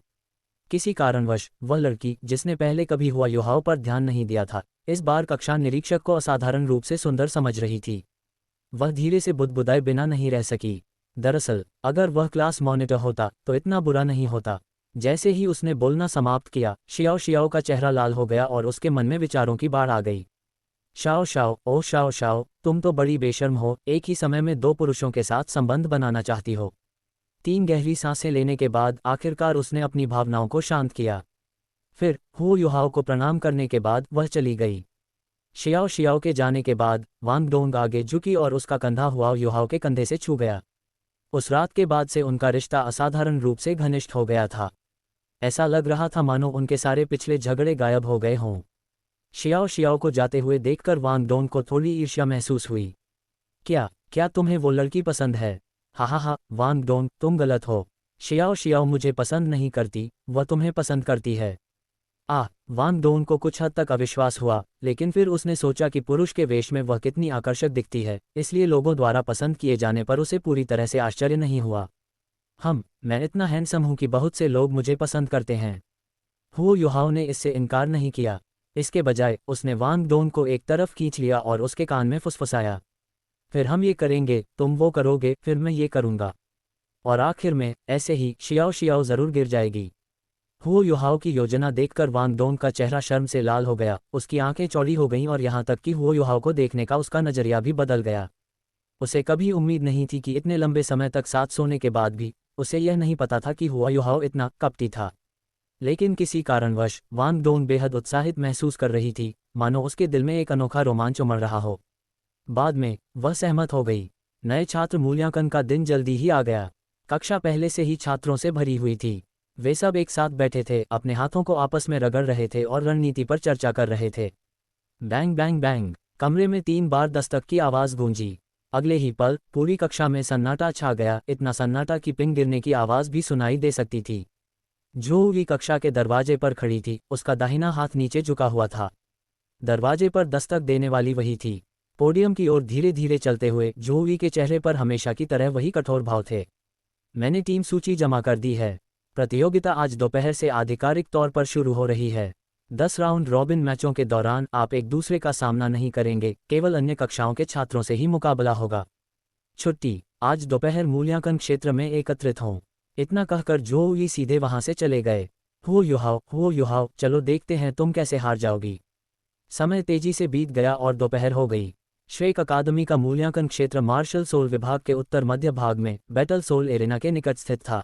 किसी कारणवश वह लड़की जिसने पहले कभी हुआ युहाओ पर ध्यान नहीं दिया था, इस बार कक्षा निरीक्षक को असाधारण रूप से सुंदर समझ रही थी। वह धीरे से बुदबुदाए बिना नहीं रह सकी। दरअसल अगर वह क्लास मॉनिटर होता तो इतना बुरा नहीं होता। जैसे ही उसने बोलना समाप्त किया, शियाओ शियाओ का चेहरा लाल हो गया और उसके मन में विचारों की बाढ़ आ गई। शाओ शाओ, ओह शाओ शाओ, तुम तो बड़ी बेशर्म हो, एक ही समय में दो पुरुषों के साथ संबंध बनाना चाहती हो। 3 गहरी सांसें लेने के बाद आखिरकार उसने अपनी भावनाओं को शांत किया। फिर हुओ युहाओ को प्रणाम करने के बाद वह चली गई। शियाओ शियाओ के जाने के बाद वांग डोंग आगे झुकी और उसका कंधा हुआ युहाओ के कंधे से छू गया। उस रात के बाद से उनका रिश्ता असाधारण रूप से घनिष्ठ हो गया था। ऐसा लग रहा था मानो उनके सारे पिछले झगड़े गायब हो गए हों। शियाओ शियाओ को जाते हुए देखकर वांग डोंग को थोड़ी ईर्ष्या महसूस हुई। क्या क्या तुम्हें वो लड़की पसंद है? हा हा हा, वांग डोंग, तुम गलत हो। शियाओ शियाओ मुझे पसंद नहीं करती, वह तुम्हें पसंद करती है। वांग डोंग को कुछ हद तक अविश्वास हुआ, लेकिन फिर उसने सोचा कि पुरुष के वेश में वह कितनी आकर्षक दिखती है, इसलिए लोगों द्वारा पसंद किए जाने पर उसे पूरी तरह से आश्चर्य नहीं हुआ। मैं इतना हैंडसम हूं कि बहुत से लोग मुझे पसंद करते हैं। हुओ युहाओ ने इससे इनकार नहीं किया। इसके बजाय उसने वांग डोंग को एक तरफ खींच लिया और उसके कान में फुसफुसाया, फिर हम ये करेंगे, तुम वो करोगे, फिर मैं ये करूंगा। और आखिर में ऐसे ही शियाओ शियाओ जरूर गिर जाएगी। हुओ युहाओ की योजना देखकर वांग डोंग का चेहरा शर्म से लाल हो गया, उसकी आंखें चौड़ी हो गईं और यहाँ तक कि हुओ युहाओ को देखने का उसका नजरिया भी बदल गया। उसे कभी उम्मीद नहीं थी कि इतने लंबे समय तक साथ सोने के बाद भी उसे यह नहीं पता था कि हुआ युहाओ इतना कपटी था। लेकिन किसी कारणवश वांग डोंग बेहद उत्साहित महसूस कर रही थी, मानो उसके दिल में एक अनोखा रोमांच उमड़ रहा हो। बाद में वह सहमत हो गई। नए छात्र मूल्यांकन का दिन जल्दी ही आ गया। कक्षा पहले से ही छात्रों से भरी हुई थी। वे सब एक साथ बैठे थे, अपने हाथों को आपस में रगड़ रहे थे और रणनीति पर चर्चा कर रहे थे। बैंग बैंग बैंग, कमरे में 3 बार दस्तक की आवाज़ गूंजी। अगले ही पल पूरी कक्षा में सन्नाटा छा गया, इतना सन्नाटा कि पिन गिरने की आवाज़ भी सुनाई दे सकती थी। जूही कक्षा के दरवाजे पर खड़ी थी, उसका दाहिना हाथ नीचे झुका हुआ था। दरवाजे पर दस्तक देने वाली वही थी। पोडियम की ओर धीरे धीरे चलते हुए जूही के चेहरे पर हमेशा की तरह वही कठोर भाव थे। मैंने टीम सूची जमा कर दी है। प्रतियोगिता आज दोपहर से आधिकारिक तौर पर शुरू हो रही है। 10 राउंड रॉबिन मैचों के दौरान आप एक दूसरे का सामना नहीं करेंगे, केवल अन्य कक्षाओं के छात्रों से ही मुकाबला होगा। छुट्टी, आज दोपहर मूल्यांकन क्षेत्र में एकत्रित हों। इतना कहकर जूही सीधे वहां से चले गए। हुओ युहाओ, चलो देखते हैं तुम कैसे हार जाओगी। समय तेजी से बीत गया और दोपहर हो गई। श्वेक अकादमी का मूल्यांकन क्षेत्र मार्शल सोल विभाग के उत्तर मध्य भाग में बैटल सोल एरेना के निकट स्थित था।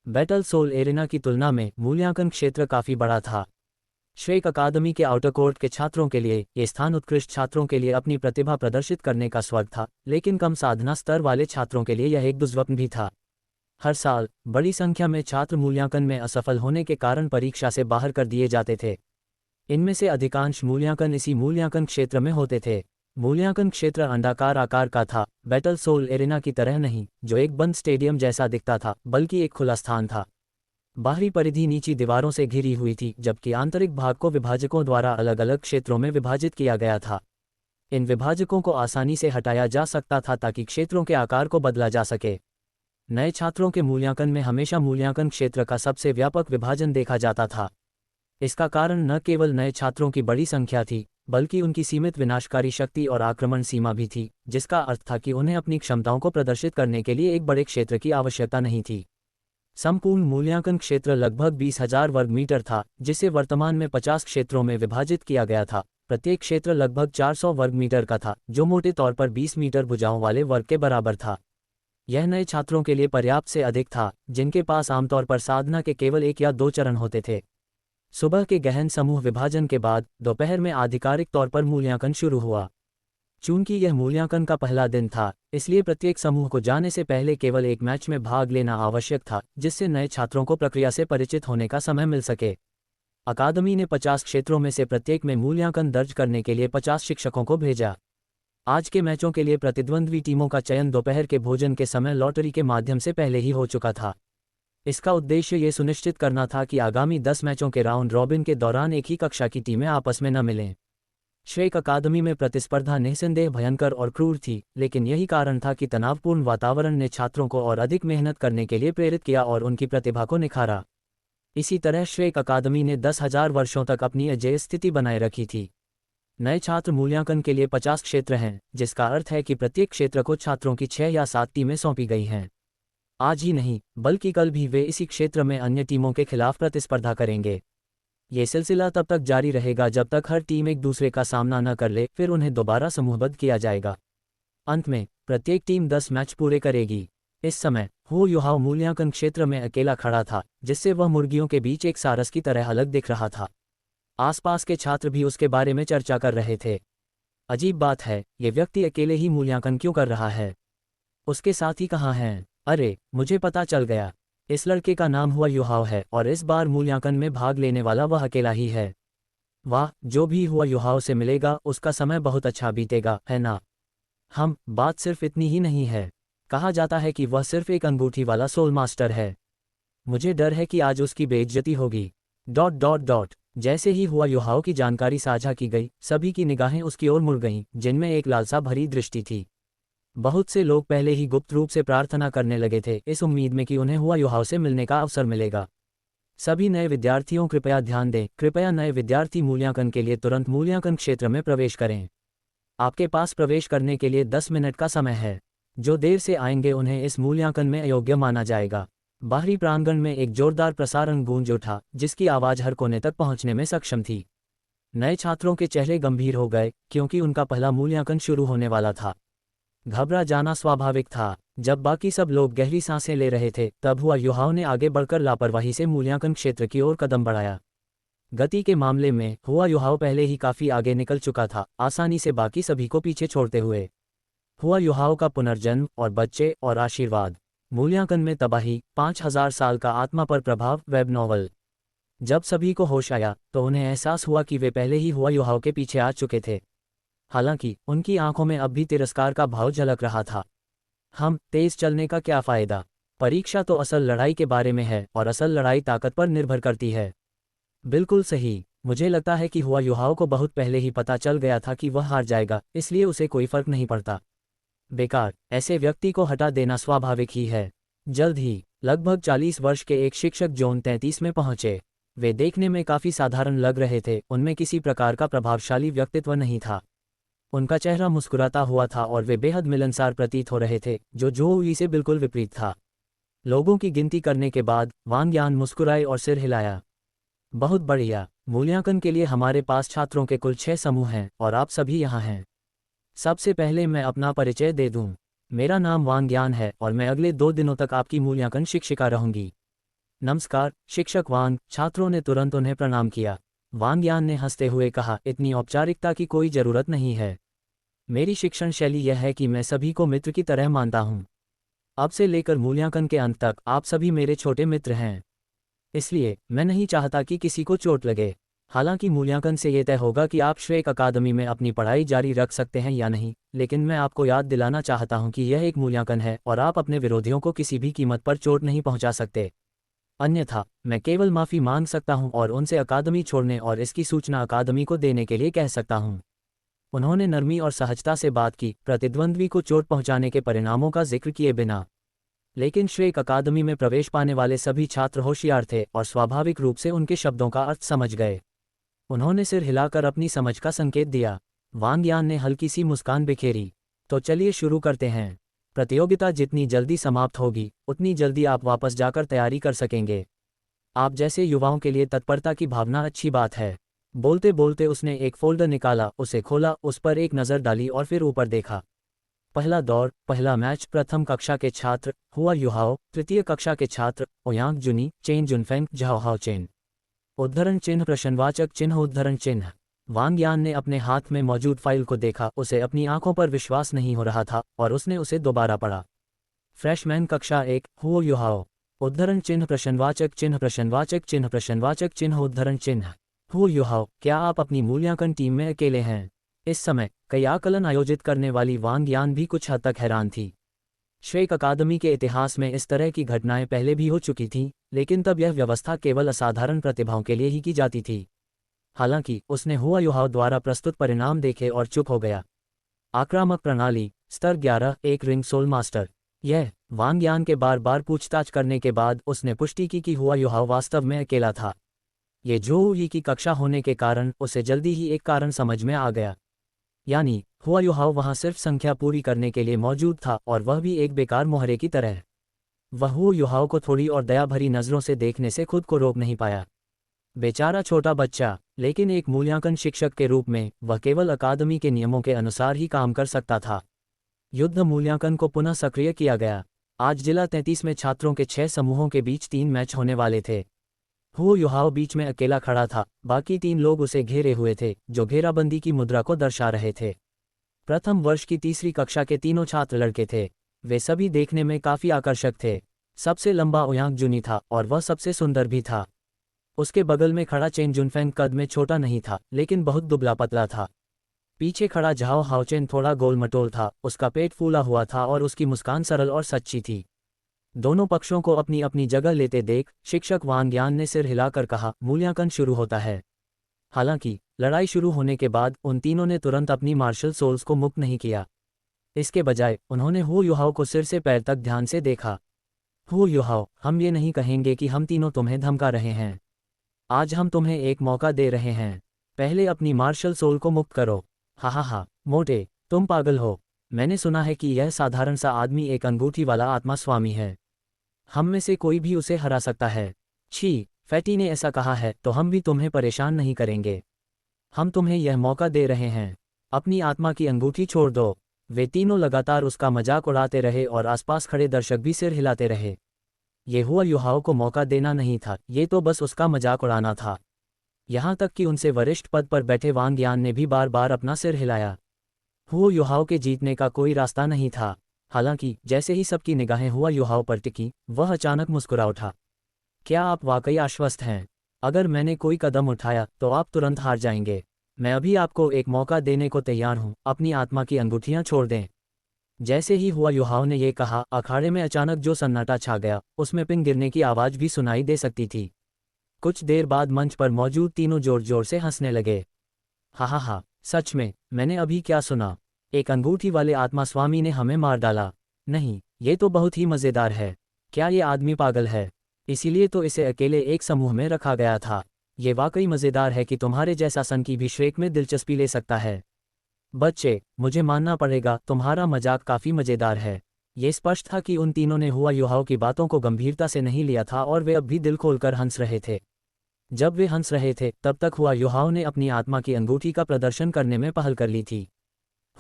बैटल सोल एरेना की तुलना में मूल्यांकन क्षेत्र काफी बड़ा था। श्वेक अकादमी के आउटर कोर्ट के छात्रों के लिए ये स्थान उत्कृष्ट छात्रों के लिए अपनी प्रतिभा प्रदर्शित करने का स्वर्ग था, लेकिन कम साधना स्तर वाले छात्रों के लिए यह एक दुस्वप्न भी था। हर साल बड़ी संख्या में छात्र मूल्यांकन में असफल होने के कारण परीक्षा से बाहर कर दिए जाते थे। इनमें से अधिकांश मूल्यांकन इसी मूल्यांकन क्षेत्र में होते थे। मूल्यांकन क्षेत्र अंडाकार आकार का था, बैटल सोल एरेना की तरह नहीं, जो एक बंद स्टेडियम जैसा दिखता था, बल्कि एक खुला स्थान था। बाहरी परिधि नीची दीवारों से घिरी हुई थी, जबकि आंतरिक भाग को विभाजकों द्वारा अलग अलग क्षेत्रों में विभाजित किया गया था। इन विभाजकों को आसानी से हटाया जा सकता था ताकि क्षेत्रों के आकार को बदला जा सके। नए छात्रों के मूल्यांकन में हमेशा मूल्यांकन क्षेत्र का सबसे व्यापक विभाजन देखा जाता था। इसका कारण न केवल नए छात्रों की बड़ी संख्या थी, बल्कि उनकी सीमित विनाशकारी शक्ति और आक्रमण सीमा भी थी, जिसका अर्थ था कि उन्हें अपनी क्षमताओं को प्रदर्शित करने के लिए एक बड़े क्षेत्र की आवश्यकता नहीं थी। संपूर्ण मूल्यांकन क्षेत्र लगभग 20,000 वर्ग मीटर था, जिसे वर्तमान में 50 क्षेत्रों में विभाजित किया गया था। प्रत्येक क्षेत्र लगभग 400 वर्ग मीटर का था, जो मोटे तौर पर 20 मीटर भुजाओं वाले वर्ग के बराबर था। यह नए छात्रों के लिए पर्याप्त से अधिक था, जिनके पास आमतौर पर साधना के केवल 1 या 2 चरण होते थे। सुबह के गहन समूह विभाजन के बाद दोपहर में आधिकारिक तौर पर मूल्यांकन शुरू हुआ। चूंकि यह मूल्यांकन का पहला दिन था, इसलिए प्रत्येक समूह को जाने से पहले केवल एक मैच में भाग लेना आवश्यक था, जिससे नए छात्रों को प्रक्रिया से परिचित होने का समय मिल सके। अकादमी ने 50 क्षेत्रों में से प्रत्येक में मूल्यांकन दर्ज करने के लिए 50 शिक्षकों को भेजा। आज के मैचों के लिए प्रतिद्वंद्वी टीमों का चयन दोपहर के भोजन के समय लॉटरी के माध्यम से पहले ही हो चुका था। इसका उद्देश्य ये सुनिश्चित करना था कि आगामी 10 मैचों के राउंड रॉबिन के दौरान एक ही कक्षा की टीमें आपस में न मिलें। श्रेक अकादमी में प्रतिस्पर्धा निस्संदेह भयंकर और क्रूर थी, लेकिन यही कारण था कि तनावपूर्ण वातावरण ने छात्रों को और अधिक मेहनत करने के लिए प्रेरित किया और उनकी प्रतिभा को निखारा। इसी तरह श्रेक अकादमी ने 10,000 वर्षों तक अपनी अजेय स्थिति बनाए रखी थी। नए छात्र मूल्यांकन के लिए 50 क्षेत्र हैं, जिसका अर्थ है कि प्रत्येक क्षेत्र को छात्रों की 6 या 7 टीमें सौंपी गई हैं। आज ही नहीं, बल्कि कल भी वे इसी क्षेत्र में अन्य टीमों के खिलाफ प्रतिस्पर्धा करेंगे। ये सिलसिला तब तक जारी रहेगा जब तक हर टीम एक दूसरे का सामना न कर ले, फिर उन्हें दोबारा समूहबद्ध किया जाएगा। अंत में प्रत्येक टीम 10 मैच पूरे करेगी। इस समय हू युहाओ मूल्यांकन क्षेत्र में अकेला खड़ा था, जिससे वह मुर्गियों के बीच एक सारस की तरह अलग दिख रहा था। आसपास के छात्र भी उसके बारे में चर्चा कर रहे थे। अजीब बात है, ये व्यक्ति अकेले ही मूल्यांकन क्यों कर रहा है? उसके साथी कहाँ हैं? अरे, मुझे पता चल गया। इस लड़के का नाम हू युहाओ है और इस बार मूल्यांकन में भाग लेने वाला वह अकेला ही है। वाह, जो भी हू युहाओ से मिलेगा उसका समय बहुत अच्छा बीतेगा, है ना? बात सिर्फ इतनी ही नहीं है। कहा जाता है कि वह सिर्फ एक अंगूठी वाला सोल मास्टर है। मुझे डर है कि आज उसकी बेइज्जती होगी। ... जैसे ही हू युहाओ की जानकारी साझा की गई, सभी की निगाहें उसकी ओर मुड़ गईं, जिनमें एक लालसा भरी दृष्टि थी। बहुत से लोग पहले ही गुप्त रूप से प्रार्थना करने लगे थे, इस उम्मीद में कि उन्हें हू युहाओ से मिलने का अवसर मिलेगा। सभी नए विद्यार्थियों कृपया ध्यान दें, कृपया नए विद्यार्थी मूल्यांकन के लिए तुरंत मूल्यांकन क्षेत्र में प्रवेश करें। आपके पास प्रवेश करने के लिए 10 मिनट का समय है। जो देर से आएंगे उन्हें इस मूल्यांकन में अयोग्य माना जाएगा। बाहरी प्रांगण में एक जोरदार प्रसारण गूंज उठा, जिसकी आवाज़ हर कोने तक पहुंचने में सक्षम थी। नए छात्रों के चेहरे गंभीर हो गए, क्योंकि उनका पहला मूल्यांकन शुरू होने वाला था। घबरा जाना स्वाभाविक था। जब बाकी सब लोग गहरी सांसें ले रहे थे, तब हू युहाओ ने आगे बढ़कर लापरवाही से मूल्यांकन क्षेत्र की ओर कदम बढ़ाया। गति के मामले में हू युहाओ पहले ही काफ़ी आगे निकल चुका था, आसानी से बाकी सभी को पीछे छोड़ते हुए। हू युहाओ का पुनर्जन्म और बच्चे और आशीर्वाद। मूल्यांकन में तबाही, 5000 साल का आत्मा पर प्रभाव वेब नॉवल। जब सभी को होश आया तो उन्हें एहसास हुआ कि वे पहले ही हू युहाओ के पीछे आ चुके थे। हालांकि उनकी आंखों में अब भी तिरस्कार का भाव झलक रहा था। तेज चलने का क्या फ़ायदा? परीक्षा तो असल लड़ाई के बारे में है और असल लड़ाई ताकत पर निर्भर करती है। बिल्कुल सही। मुझे लगता है कि हू युहाओ को बहुत पहले ही पता चल गया था कि वह हार जाएगा, इसलिए उसे कोई फर्क नहीं पड़ता। बेकार, ऐसे व्यक्ति को हटा देना स्वाभाविक ही है। जल्द ही लगभग 40 वर्ष के एक शिक्षक जोन 33 में पहुंचे। वे देखने में काफ़ी साधारण लग रहे थे, उनमें किसी प्रकार का प्रभावशाली व्यक्तित्व नहीं था। उनका चेहरा मुस्कुराता हुआ था और वे बेहद मिलनसार प्रतीत हो रहे थे, जो जोहुई से बिल्कुल विपरीत था। लोगों की गिनती करने के बाद वांग यान मुस्कुराए और सिर हिलाया। बहुत बढ़िया। मूल्यांकन के लिए हमारे पास छात्रों के कुल 6 समूह हैं और आप सभी यहाँ हैं। सबसे पहले मैं अपना परिचय दे दूं। मेरा नाम वांग यान है और मैं अगले 2 दिनों तक आपकी मूल्यांकन शिक्षिका रहूंगी। नमस्कार शिक्षक वांग। छात्रों ने तुरंत उन्हें प्रणाम किया। वांग यान ने हंसते हुए कहा, इतनी औपचारिकता की कोई ज़रूरत नहीं है। मेरी शिक्षण शैली यह है कि मैं सभी को मित्र की तरह मानता हूँ। अब से लेकर मूल्यांकन के अंत तक आप सभी मेरे छोटे मित्र हैं। इसलिए मैं नहीं चाहता कि किसी को चोट लगे। हालांकि मूल्यांकन से ये तय होगा कि आप श्रेक अकादमी में अपनी पढ़ाई जारी रख सकते हैं या नहीं, लेकिन मैं आपको याद दिलाना चाहता हूं कि यह एक मूल्यांकन है और आप अपने विरोधियों को किसी भी कीमत पर चोट नहीं पहुंचा सकते। अन्यथा मैं केवल माफ़ी मांग सकता हूं और उनसे अकादमी छोड़ने और इसकी सूचना अकादमी को देने के लिए कह सकता हूं। उन्होंने नरमी और सहजता से बात की, प्रतिद्वंद्वी को चोट पहुंचाने के परिणामों का जिक्र किए बिना। लेकिन श्रेक अकादमी में प्रवेश पाने वाले सभी छात्र होशियार थे और स्वाभाविक रूप से उनके शब्दों का अर्थ समझ गए। उन्होंने सिर हिलाकर अपनी समझ का संकेत दिया। वांग यान ने हल्की सी मुस्कान बिखेरी। तो चलिए शुरू करते हैं। प्रतियोगिता जितनी जल्दी समाप्त होगी उतनी जल्दी आप वापस जाकर तैयारी कर सकेंगे। आप जैसे युवाओं के लिए तत्परता की भावना अच्छी बात है। बोलते बोलते उसने एक फोल्डर निकाला, उसे खोला, उस पर एक नज़र डाली और फिर ऊपर देखा। पहला दौर, पहला मैच। प्रथम कक्षा के छात्र हुआ युहाओ, तृतीय कक्षा के छात्र ओयांग जुनी, चेन जुनफेंग, झाओहाओ चेन। उद्धरण चिन्ह, प्रश्नवाचक चिन्ह, उद्धरण चिन्ह। वांग यान ने अपने हाथ में मौजूद फाइल को देखा, उसे अपनी आंखों पर विश्वास नहीं हो रहा था और उसने उसे दोबारा पढ़ा। फ्रेशमैन कक्षा 1 हुओ युहाओ, उद्धरण चिन्ह, प्रश्नवाचक चिन्ह, प्रश्नवाचक चिन्ह, प्रश्नवाचक चिन्ह, उद्धरण चिन्ह। हुओ युहाओ, क्या आप अपनी मूल्यांकन टीम में अकेले हैं? इस समय कई आकलन आयोजित करने वाली वांग यान भी कुछ हद तक हैरान थी। श्वेक अकादमी के इतिहास में इस तरह की घटनाएं पहले भी हो चुकी थीं, लेकिन तब यह व्यवस्था केवल असाधारण प्रतिभाओं के लिए ही की जाती थी। हालांकि उसने हुआ युहाओ द्वारा प्रस्तुत परिणाम देखे और चुप हो गया। आक्रामक प्रणाली, स्तर 11, एक रिंग सोल मास्टर। यह वांग यान के बार बार पूछताछ करने के बाद उसने पुष्टि की कि हुआ युहाओ वास्तव में अकेला था। ये झोउ यी की कक्षा होने के कारण उसे जल्दी ही एक कारण समझ में आ गया। यानी हुआ युहाओ वहां सिर्फ संख्या पूरी करने के लिए मौजूद था और वह भी एक बेकार मोहरे की तरह। वह हुआ युहाओ को थोड़ी और दया भरी नज़रों से देखने से खुद को रोक नहीं पाया। बेचारा छोटा बच्चा, लेकिन एक मूल्यांकन शिक्षक के रूप में वह केवल अकादमी के नियमों के अनुसार ही काम कर सकता था। युद्ध मूल्यांकन को पुनः सक्रिय किया गया। आज जिला 33 में छात्रों के 6 समूहों के बीच 3 मैच होने वाले थे। हुओ युहाओ बीच में अकेला खड़ा था, बाकी 3 लोग उसे घेरे हुए थे, जो घेराबंदी की मुद्रा को दर्शा रहे थे। प्रथम वर्ष की तीसरी कक्षा के तीनों छात्र लड़के थे। वे सभी देखने में काफी आकर्षक थे। सबसे लंबा ओयांग जुनी था और वह सबसे सुंदर भी था। उसके बगल में खड़ा चेन जुनफेंग कद में छोटा नहीं था, लेकिन बहुत दुबला पतला था। पीछे खड़ा झाओ हाओचेन थोड़ा गोल मटोल था, उसका पेट फूला हुआ था और उसकी मुस्कान सरल और सच्ची थी। दोनों पक्षों को अपनी अपनी जगह लेते देख शिक्षक वांग यान ने सिर हिलाकर कहा, मूल्यांकन शुरू होता है। हालांकि लड़ाई शुरू होने के बाद उन तीनों ने तुरंत अपनी मार्शल सोल्स को मुक्त नहीं किया। इसके बजाय उन्होंने हुओ युहाओ को सिर से पैर तक ध्यान से देखा। हुओ युहाओ, हम ये नहीं कहेंगे कि हम तीनों तुम्हें धमका रहे हैं। आज हम तुम्हें एक मौका दे रहे हैं। पहले अपनी मार्शल सोल को मुक्त करो। हा, मोटे, तुम पागल हो। मैंने सुना है कि यह साधारण सा आदमी एक अंगूठी वाला आत्मा स्वामी है। हम में से कोई भी उसे हरा सकता है। छी, फैटी ने ऐसा कहा है तो हम भी तुम्हें परेशान नहीं करेंगे। हम तुम्हें यह मौका दे रहे हैं। अपनी आत्मा की अंगूठी छोड़ दो। वे तीनों लगातार उसका मजाक उड़ाते रहे और आसपास खड़े दर्शक भी सिर हिलाते रहे। ये हुआ युहाओ को मौका देना नहीं था, ये तो बस उसका मजाक उड़ाना था। यहाँ तक कि उनसे वरिष्ठ पद पर बैठे वांग यान ने भी बार बार अपना सिर हिलाया। हुओ युहाओ के जीतने का कोई रास्ता नहीं था। हालांकि जैसे ही सबकी निगाहें हुआ युहाओ पर टिकी, वह अचानक मुस्कुरा उठा। क्या आप वाकई आश्वस्त हैं? अगर मैंने कोई कदम उठाया तो आप तुरंत हार जाएंगे। मैं अभी आपको एक मौका देने को तैयार हूं, अपनी आत्मा की अंगूठियां छोड़ दें। जैसे ही हुआ युहाओ ने यह कहा, अखाड़े में अचानक जो सन्नाटा छा गया, उसमें पिन गिरने की आवाज भी सुनाई दे सकती थी। कुछ देर बाद मंच पर मौजूद तीनों जोर जोर से हंसने लगे। हा, सच में, मैंने अभी क्या सुना? एक अंगूठी वाले आत्मा स्वामी ने हमें मार डाला। नहीं, ये तो बहुत ही मज़ेदार है। क्या ये आदमी पागल है? इसीलिए तो इसे अकेले एक समूह में रखा गया था। ये वाकई मज़ेदार है कि तुम्हारे जैसा सनकी भी श्रेक में दिलचस्पी ले सकता है। बच्चे, मुझे मानना पड़ेगा, तुम्हारा मजाक काफ़ी मज़ेदार है। ये स्पष्ट था कि उन तीनों ने हुआ युहाओ की बातों को गंभीरता से नहीं लिया था और वे अब भी दिल खोलकर हंस रहे थे। जब वे हंस रहे थे तब तक हुआ युहाओ ने अपनी आत्मा की अंगूठी का प्रदर्शन करने में पहल कर ली थी।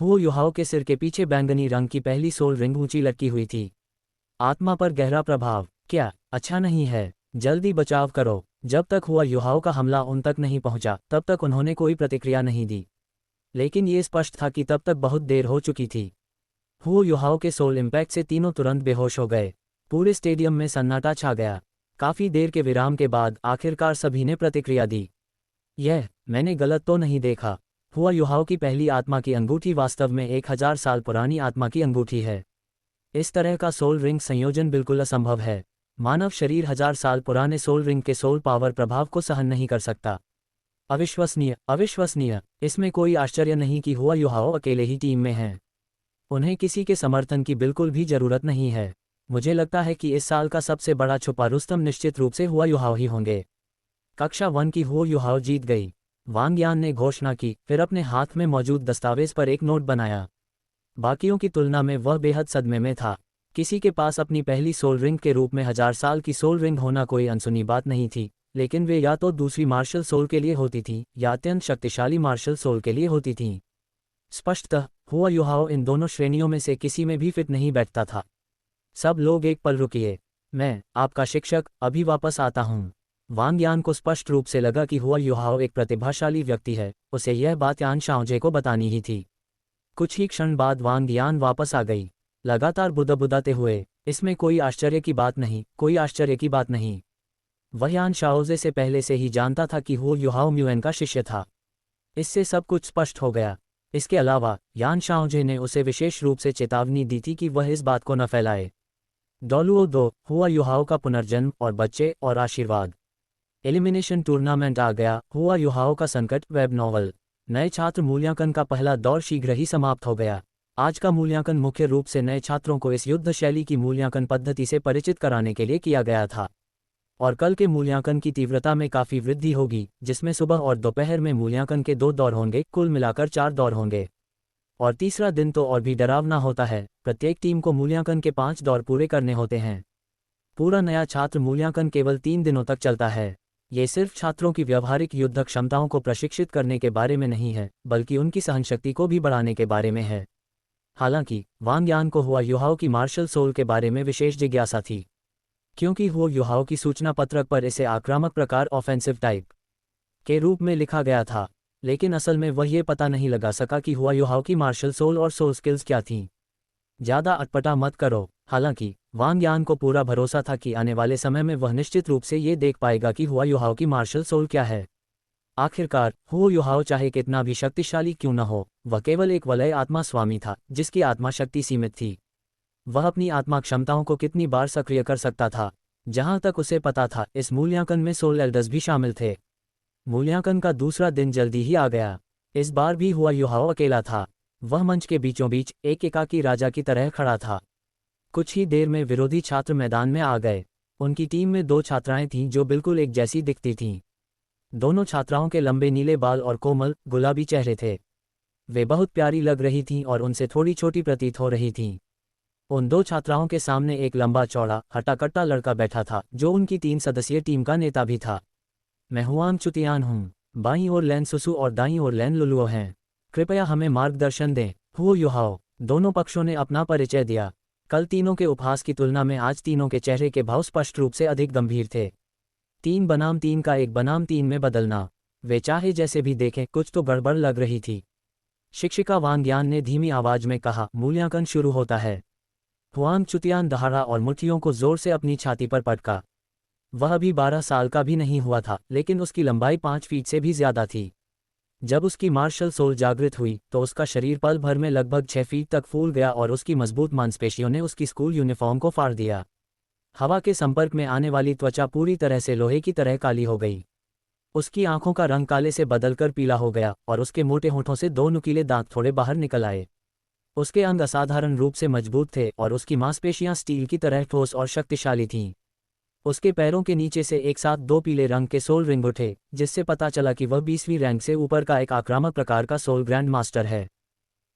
हुआ युहाओ के सिर के पीछे बैंगनी रंग की पहली सोल रिंग ऊंची लटकी हुई थी। आत्मा पर गहरा प्रभाव, क्या अच्छा नहीं है? जल्दी बचाव करो। जब तक हुआ युहाओ का हमला उन तक नहीं पहुंचा तब तक उन्होंने कोई प्रतिक्रिया नहीं दी, लेकिन ये स्पष्ट था कि तब तक बहुत देर हो चुकी थी। हुआ युहाओ के सोल इम्पैक्ट से तीनों तुरंत बेहोश हो गए। पूरे स्टेडियम में सन्नाटा छा गया। काफी देर के विराम के बाद आखिरकार सभी ने प्रतिक्रिया दी। मैंने गलत तो नहीं देखा? हुआ युहाओ की पहली आत्मा की अंगूठी वास्तव में 1000 साल पुरानी आत्मा की अंगूठी है। इस तरह का सोल रिंग संयोजन बिल्कुल असंभव है। मानव शरीर 1000 साल पुराने सोल रिंग के सोल पावर प्रभाव को सहन नहीं कर सकता। अविश्वसनीय। इसमें कोई आश्चर्य नहीं कि हुआ युहाओ अकेले ही टीम में हैं। उन्हें किसी के समर्थन की बिल्कुल भी जरूरत नहीं है। मुझे लगता है कि इस साल का सबसे बड़ा छुपा रुस्तम निश्चित रूप से हुआ युहाओ ही होंगे। कक्षा 1 की हुआ युहाओ जीत गई। वांग यान ने घोषणा की, फिर अपने हाथ में मौजूद दस्तावेज पर एक नोट बनाया। बाकियों की तुलना में वह बेहद सदमे में था। किसी के पास अपनी पहली सोल रिंग के रूप में 1000 साल की सोल रिंग होना कोई अनसुनी बात नहीं थी, लेकिन वे या तो दूसरी मार्शल सोल के लिए होती थी या अत्यंत शक्तिशाली मार्शल सोल के लिए होती थीं। स्पष्टतः हुआ युहाओ इन दोनों श्रेणियों में से किसी में भी फिट नहीं बैठता था। सब लोग एक पल रुकिए। मैं, आपका शिक्षक, अभी वापस आता हूँ। वांग यान को स्पष्ट रूप से लगा कि हुआ युहाओ एक प्रतिभाशाली व्यक्ति है, उसे यह बात यान शाओजे को बतानी ही थी। कुछ ही क्षण बाद वांग यान वापस आ गई, लगातार बुदबुदाते हुए, इसमें कोई आश्चर्य की बात नहीं, कोई आश्चर्य की बात नहीं। वह यान शाओजे से पहले से ही जानता था कि हुआ युहाओ म्यूएन का शिष्य था। इससे सब कुछ स्पष्ट हो गया। इसके अलावा यान शाओजे ने उसे विशेष रूप से चेतावनी दी थी कि वह इस बात को न फैलाए। डॉलुओ 2 हुआ युहाओ का पुनर्जन्म और बच्चे और आशीर्वाद। एलिमिनेशन टूर्नामेंट आ गया। हुआ युहाओ का संकट वेब नॉवल। नए छात्र मूल्यांकन का पहला दौर शीघ्र ही समाप्त हो गया। आज का मूल्यांकन मुख्य रूप से नए छात्रों को इस युद्ध शैली की मूल्यांकन पद्धति से परिचित कराने के लिए किया गया था। और कल के मूल्यांकन की तीव्रता में काफ़ी वृद्धि होगी, जिसमें सुबह और दोपहर में मूल्यांकन के 2 दौर होंगे, कुल मिलाकर 4 दौर होंगे। और तीसरा दिन तो और भी डरावना होता है। प्रत्येक टीम को मूल्यांकन के 5 दौर पूरे करने होते हैं। पूरा नया छात्र मूल्यांकन केवल 3 दिनों तक चलता है। ये सिर्फ छात्रों की व्यावहारिक युद्ध क्षमताओं को प्रशिक्षित करने के बारे में नहीं है, बल्कि उनकी सहनशक्ति को भी बढ़ाने के बारे में है। हालांकि वांग यान को हुआ युहाओ की मार्शल सोल के बारे में विशेष जिज्ञासा थी, क्योंकि हुआ युहाओ की सूचना पत्रक पर इसे आक्रामक प्रकार ऑफेंसिव टाइप के रूप में लिखा गया था, लेकिन असल में वह ये पता नहीं लगा सका कि हुआ युहाओ की मार्शल सोल और सोल स्किल्स क्या थीं। ज़्यादा अटपटा मत करो। हालांकि वांग यान को पूरा भरोसा था कि आने वाले समय में वह निश्चित रूप से ये देख पाएगा कि हुआ युहाओ की मार्शल सोल क्या है। आखिरकार हुआ युहाओ चाहे कितना भी शक्तिशाली क्यों न हो, वह केवल एक वलय आत्मा स्वामी था जिसकी आत्मा शक्ति सीमित थी। वह अपनी आत्मा क्षमताओं को कितनी बार सक्रिय कर सकता था। जहां तक उसे पता था, इस मूल्यांकन में सोल एल्डर्स भी शामिल थे। मूल्यांकन का दूसरा दिन जल्दी ही आ गया। इस बार भी हुआ युहाओ अकेला था। वह मंच के बीचों बीच एक एकाकी राजा की तरह खड़ा था। कुछ ही देर में विरोधी छात्र मैदान में आ गए। उनकी टीम में 2 छात्राएं थीं जो बिल्कुल एक जैसी दिखती थीं। दोनों छात्राओं के लंबे नीले बाल और कोमल गुलाबी चेहरे थे। वे बहुत प्यारी लग रही थीं और उनसे थोड़ी छोटी प्रतीत हो रही थीं। उन 2 छात्राओं के सामने एक लंबा चौड़ा हट्टा-कट्टा लड़का बैठा था जो उनकी 3 सदस्यीय टीम का नेता भी था। मैं हुआंग चुतियान हूँ। बाईं ओर लैन सुसु और दाईं ओर लैन लुलुओ हैं। कृपया हमें मार्गदर्शन दें। हुआ युहाओ। दोनों पक्षों ने अपना परिचय दिया। कल तीनों के उपहास की तुलना में आज तीनों के चेहरे के भाव स्पष्ट रूप से अधिक गंभीर थे। 3 बनाम 3 का 1 बनाम 3 में बदलना। वे चाहे जैसे भी देखें, कुछ तो गड़बड़ लग रही थी। शिक्षिका वांग यान ने धीमी आवाज में कहा, मूल्यांकन शुरू होता है। हुआंग चुतियान दहाड़ा और मुट्ठियों को जोर से अपनी छाती पर पटका। वह अभी 12 साल का भी नहीं हुआ था, लेकिन उसकी लंबाई 5 फीट से भी ज्यादा थी। जब उसकी मार्शल सोल जागृत हुई तो उसका शरीर पल भर में लगभग 6 फीट तक फूल गया और उसकी मजबूत मांसपेशियों ने उसकी स्कूल यूनिफॉर्म को फाड़ दिया। हवा के संपर्क में आने वाली त्वचा पूरी तरह से लोहे की तरह काली हो गई। उसकी आंखों का रंग काले से बदलकर पीला हो गया और उसके मोटे होठों से 2 नुकीले दांत थोड़े बाहर निकल आए। उसके अंग असाधारण रूप से मजबूत थे और उसकी मांसपेशियां स्टील की तरह ठोस और शक्तिशाली थीं। उसके पैरों के नीचे से एक साथ 2 पीले रंग के सोल रिंग उठे, जिससे पता चला कि वह 20वीं रैंक से ऊपर का एक आक्रामक प्रकार का सोल ग्रैंड मास्टर है।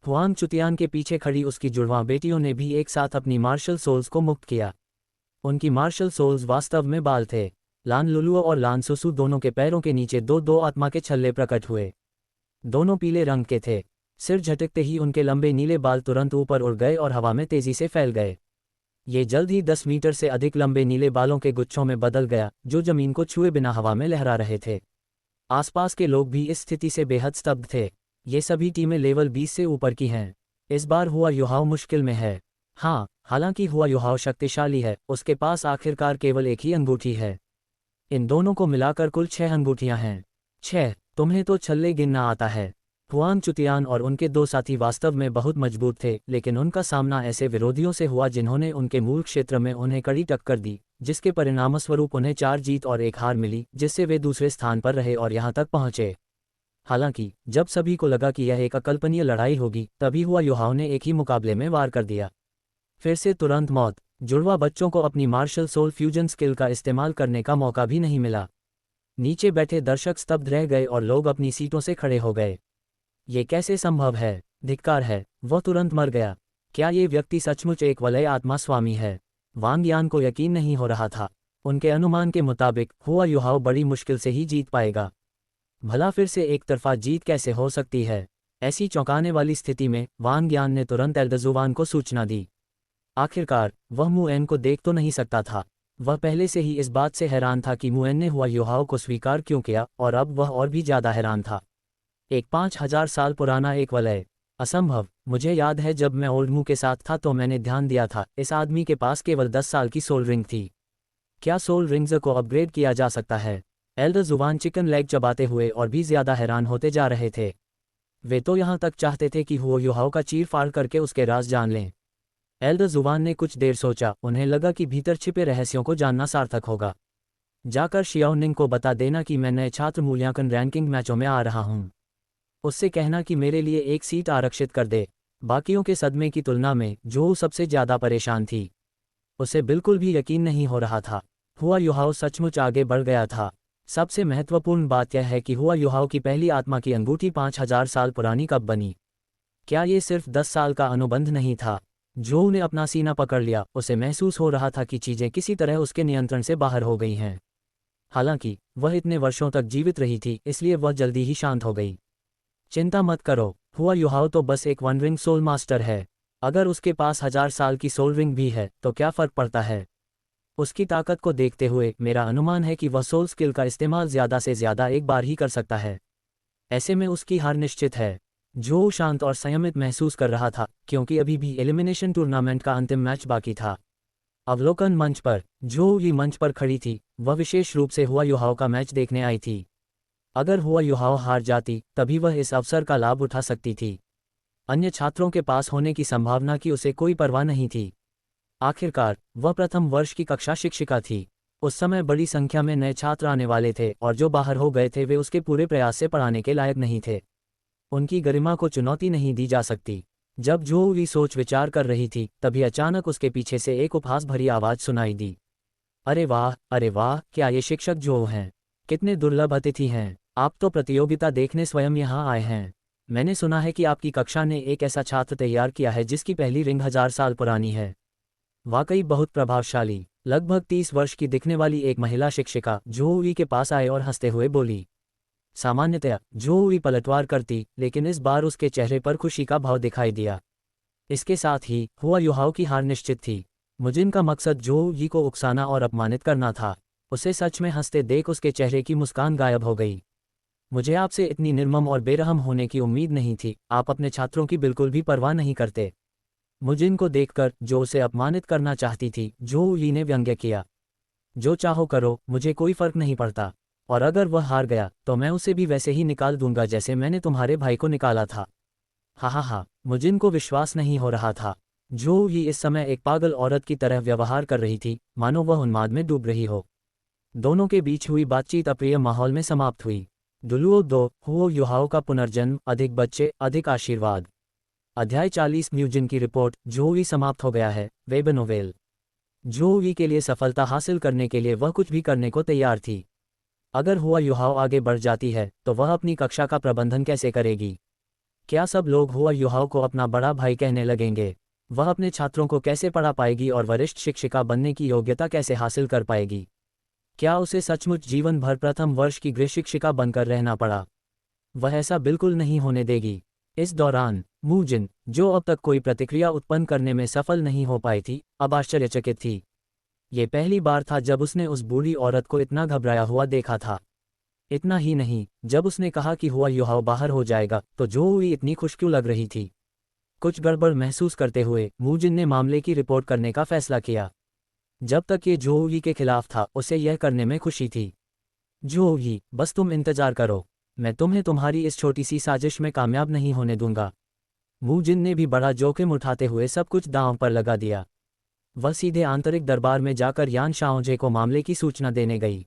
हुआंग चुतियान के पीछे खड़ी उसकी जुड़वां बेटियों ने भी एक साथ अपनी मार्शल सोल्स को मुक्त किया। उनकी मार्शल सोल्स वास्तव में बाल थे। लान लुलुओ और लान सुसु दोनों के पैरों के नीचे 2-2 आत्मा के छल्ले प्रकट हुए। दोनों पीले रंग के थे। सिर झटकते ही उनके लंबे नीले बाल तुरंत ऊपर उड़ गए और हवा में तेजी से फैल गए। ये जल्द ही 10 मीटर से अधिक लंबे नीले बालों के गुच्छों में बदल गया, जो जमीन को छुए बिना हवा में लहरा रहे थे। आसपास के लोग भी इस स्थिति से बेहद स्तब्ध थे। ये सभी टीमें लेवल 20 से ऊपर की हैं। इस बार हुआ युहाओ मुश्किल में है। हाँ, हालांकि हुआ युहाओ शक्तिशाली है, उसके पास आखिरकार केवल एक ही अंगूठी है। इन दोनों को मिलाकर कुल 6 अंगूठियां हैं। 6। तुम्हें तो छल्ले गिनना आता है। हुआंग चुतियान और उनके 2 साथी वास्तव में बहुत मजबूत थे, लेकिन उनका सामना ऐसे विरोधियों से हुआ जिन्होंने उनके मूल क्षेत्र में उन्हें कड़ी टक्कर दी, जिसके परिणामस्वरूप उन्हें 4 जीत और 1 हार मिली, जिससे वे दूसरे स्थान पर रहे और यहां तक पहुंचे। हालांकि जब सभी को लगा कि यह एक अकल्पनीय लड़ाई होगी, तभी हुआ युहाओ ने एक ही मुकाबले में वार कर दिया। फिर से तुरंत मौत। जुड़वा बच्चों को अपनी मार्शल सोल फ्यूजन स्किल का इस्तेमाल करने का मौका भी नहीं मिला। नीचे बैठे दर्शक स्तब्ध रह गए और लोग अपनी सीटों से खड़े हो गए। ये कैसे संभव है? धिक्कार है, वह तुरंत मर गया। क्या ये व्यक्ति सचमुच एक वलय आत्मा स्वामी है? वांग यान को यकीन नहीं हो रहा था। उनके अनुमान के मुताबिक हुआ युहाओ बड़ी मुश्किल से ही जीत पाएगा। भला फिर से एक तरफा जीत कैसे हो सकती है? ऐसी चौंकाने वाली स्थिति में वांग यान ने तुरंत एल्दजुवान को सूचना दी। आखिरकार वह मुएन को देख तो नहीं सकता था। वह पहले से ही इस बात से हैरान था कि मुएन ने हुआ युहाओ को स्वीकार क्यों किया, और अब वह और भी ज्यादा हैरान था। एक 5000 साल पुराना एक वलय, असंभव। मुझे याद है जब मैं ओल्ड मू के साथ था तो मैंने ध्यान दिया था, इस आदमी के पास केवल 10 साल की सोल रिंग थी। क्या सोल रिंग्स को अपग्रेड किया जा सकता है? एल्डर जुबान चिकन लेग चबाते हुए और भी ज्यादा हैरान होते जा रहे थे। वे तो यहाँ तक चाहते थे कि हुआ युहाओ का चीर फाड़ करके उसके राज जान लें। एल्डर जुबान ने कुछ देर सोचा। उन्हें लगा कि भीतर छिपे रहस्यों को जानना सार्थक होगा। जाकर शियाओनिंग को बता देना कि मैं नए छात्र मूल्यांकन रैंकिंग मैचों में आ रहा हूँ। उससे कहना कि मेरे लिए एक सीट आरक्षित कर दे। बाकियों के सदमे की तुलना में जो सबसे ज्यादा परेशान थी। उसे बिल्कुल भी यकीन नहीं हो रहा था। हुआ युहाओ सचमुच आगे बढ़ गया था। सबसे महत्वपूर्ण बात यह है कि हुआ युहाओ की पहली आत्मा की अंगूठी 5000 साल पुरानी कब बनी? क्या ये सिर्फ 10 साल का अनुबंध नहीं था? जो ने अपना सीना पकड़ लिया। उसे महसूस हो रहा था कि चीजें किसी तरह उसके नियंत्रण से बाहर हो गई हैं। हालांकि वह इतने वर्षों तक जीवित रही थी, इसलिए वह जल्दी ही शांत हो गई। चिंता मत करो, हुआ युहाओ तो बस एक वन रिंग सोल मास्टर है। अगर उसके पास 1000 साल की सोल रिंग भी है तो क्या फर्क पड़ता है? उसकी ताकत को देखते हुए मेरा अनुमान है कि वह सोल स्किल का इस्तेमाल ज्यादा से ज्यादा एक बार ही कर सकता है। ऐसे में उसकी हार निश्चित है। जो शांत और संयमित महसूस कर रहा था, क्योंकि अभी भी एलिमिनेशन टूर्नामेंट का अंतिम मैच बाकी था। अवलोकन मंच पर जो ही मंच पर खड़ी थी, वह विशेष रूप से हुआ युहाओ का मैच देखने आई थी। अगर हुआ युहाओ हार जाती तभी वह इस अवसर का लाभ उठा सकती थी। अन्य छात्रों के पास होने की संभावना की उसे कोई परवाह नहीं थी। आखिरकार वह प्रथम वर्ष की कक्षा शिक्षिका थी। उस समय बड़ी संख्या में नए छात्र आने वाले थे और जो बाहर हो गए थे वे उसके पूरे प्रयास से पढ़ाने के लायक नहीं थे। उनकी गरिमा को चुनौती नहीं दी जा सकती। जब जो भी सोच विचार कर रही थी तभी अचानक उसके पीछे से एक उपहास भरी आवाज सुनाई दी। अरे वाह, क्या ये शिक्षक जो हैं? कितने दुर्लभ अतिथि हैं। आप तो प्रतियोगिता देखने स्वयं यहाँ आए हैं। मैंने सुना है कि आपकी कक्षा ने एक ऐसा छात्र तैयार किया है जिसकी पहली रिंग 1000 साल पुरानी है। वाकई बहुत प्रभावशाली। लगभग 30 वर्ष की दिखने वाली एक महिला शिक्षिका जोई के पास आए और हंसते हुए बोली। सामान्यतया जोई पलटवार करती, लेकिन इस बार उसके चेहरे पर खुशी का भाव दिखाई दिया। इसके साथ ही हुआ युहाओ की हार निश्चित थी। मुजिन का मकसद जोई को उकसाना और अपमानित करना था। उसे सच में हंसते देख उसके चेहरे की मुस्कान गायब हो गई। मुझे आपसे इतनी निर्मम और बेरहम होने की उम्मीद नहीं थी। आप अपने छात्रों की बिल्कुल भी परवाह नहीं करते। मुजिन को देखकर जो उसे अपमानित करना चाहती थी, जोई ने व्यंग्य किया। जो चाहो करो, मुझे कोई फर्क नहीं पड़ता। और अगर वह हार गया तो मैं उसे भी वैसे ही निकाल दूंगा जैसे मैंने तुम्हारे भाई को निकाला था। हा, मुजिन को विश्वास नहीं हो रहा था। जोई इस समय एक पागल औरत की तरह व्यवहार कर रही थी, मानो वह उन्माद में डूब रही हो। दोनों के बीच हुई बातचीत अप्रिय माहौल में समाप्त हुई। दुलुओ 2 हुओ युहाओ का पुनर्जन्म, अधिक बच्चे अधिक आशीर्वाद। अध्याय 40 म्यूजिन की रिपोर्ट। जोई समाप्त हो गया है। Web novel. जोई के लिए सफलता हासिल करने के लिए वह कुछ भी करने को तैयार थी। अगर हुआ युहाओ आगे बढ़ जाती है तो वह अपनी कक्षा का प्रबंधन कैसे करेगी? क्या सब लोग हुआ युहाओ को अपना बड़ा भाई कहने लगेंगे? वह अपने छात्रों को कैसे पढ़ा पाएगी और वरिष्ठ शिक्षिका बनने की योग्यता कैसे हासिल कर पाएगी? क्या उसे सचमुच जीवन भर प्रथम वर्ष की गृह शिक्षिका बनकर रहना पड़ा? वह ऐसा बिल्कुल नहीं होने देगी। इस दौरान मूजिन, जो अब तक कोई प्रतिक्रिया उत्पन्न करने में सफल नहीं हो पाई थी, अब आश्चर्यचकित थी। ये पहली बार था जब उसने उस बूढ़ी औरत को इतना घबराया हुआ देखा था। इतना ही नहीं, जब उसने कहा कि हुआ युहाओ बाहर हो जाएगा तो जोई इतनी खुश क्यों लग रही थी। कुछ गड़बड़ महसूस करते हुए मूजिन ने मामले की रिपोर्ट करने का फैसला किया। जब तक ये जोई के खिलाफ था उसे यह करने में खुशी थी। जोई, बस तुम इंतजार करो, मैं तुम्हें तुम्हारी इस छोटी सी साजिश में कामयाब नहीं होने दूंगा। मूजिन ने भी बड़ा जोखिम उठाते हुए सब कुछ दांव पर लगा दिया। वह सीधे आंतरिक दरबार में जाकर यान शाओजे को मामले की सूचना देने गई।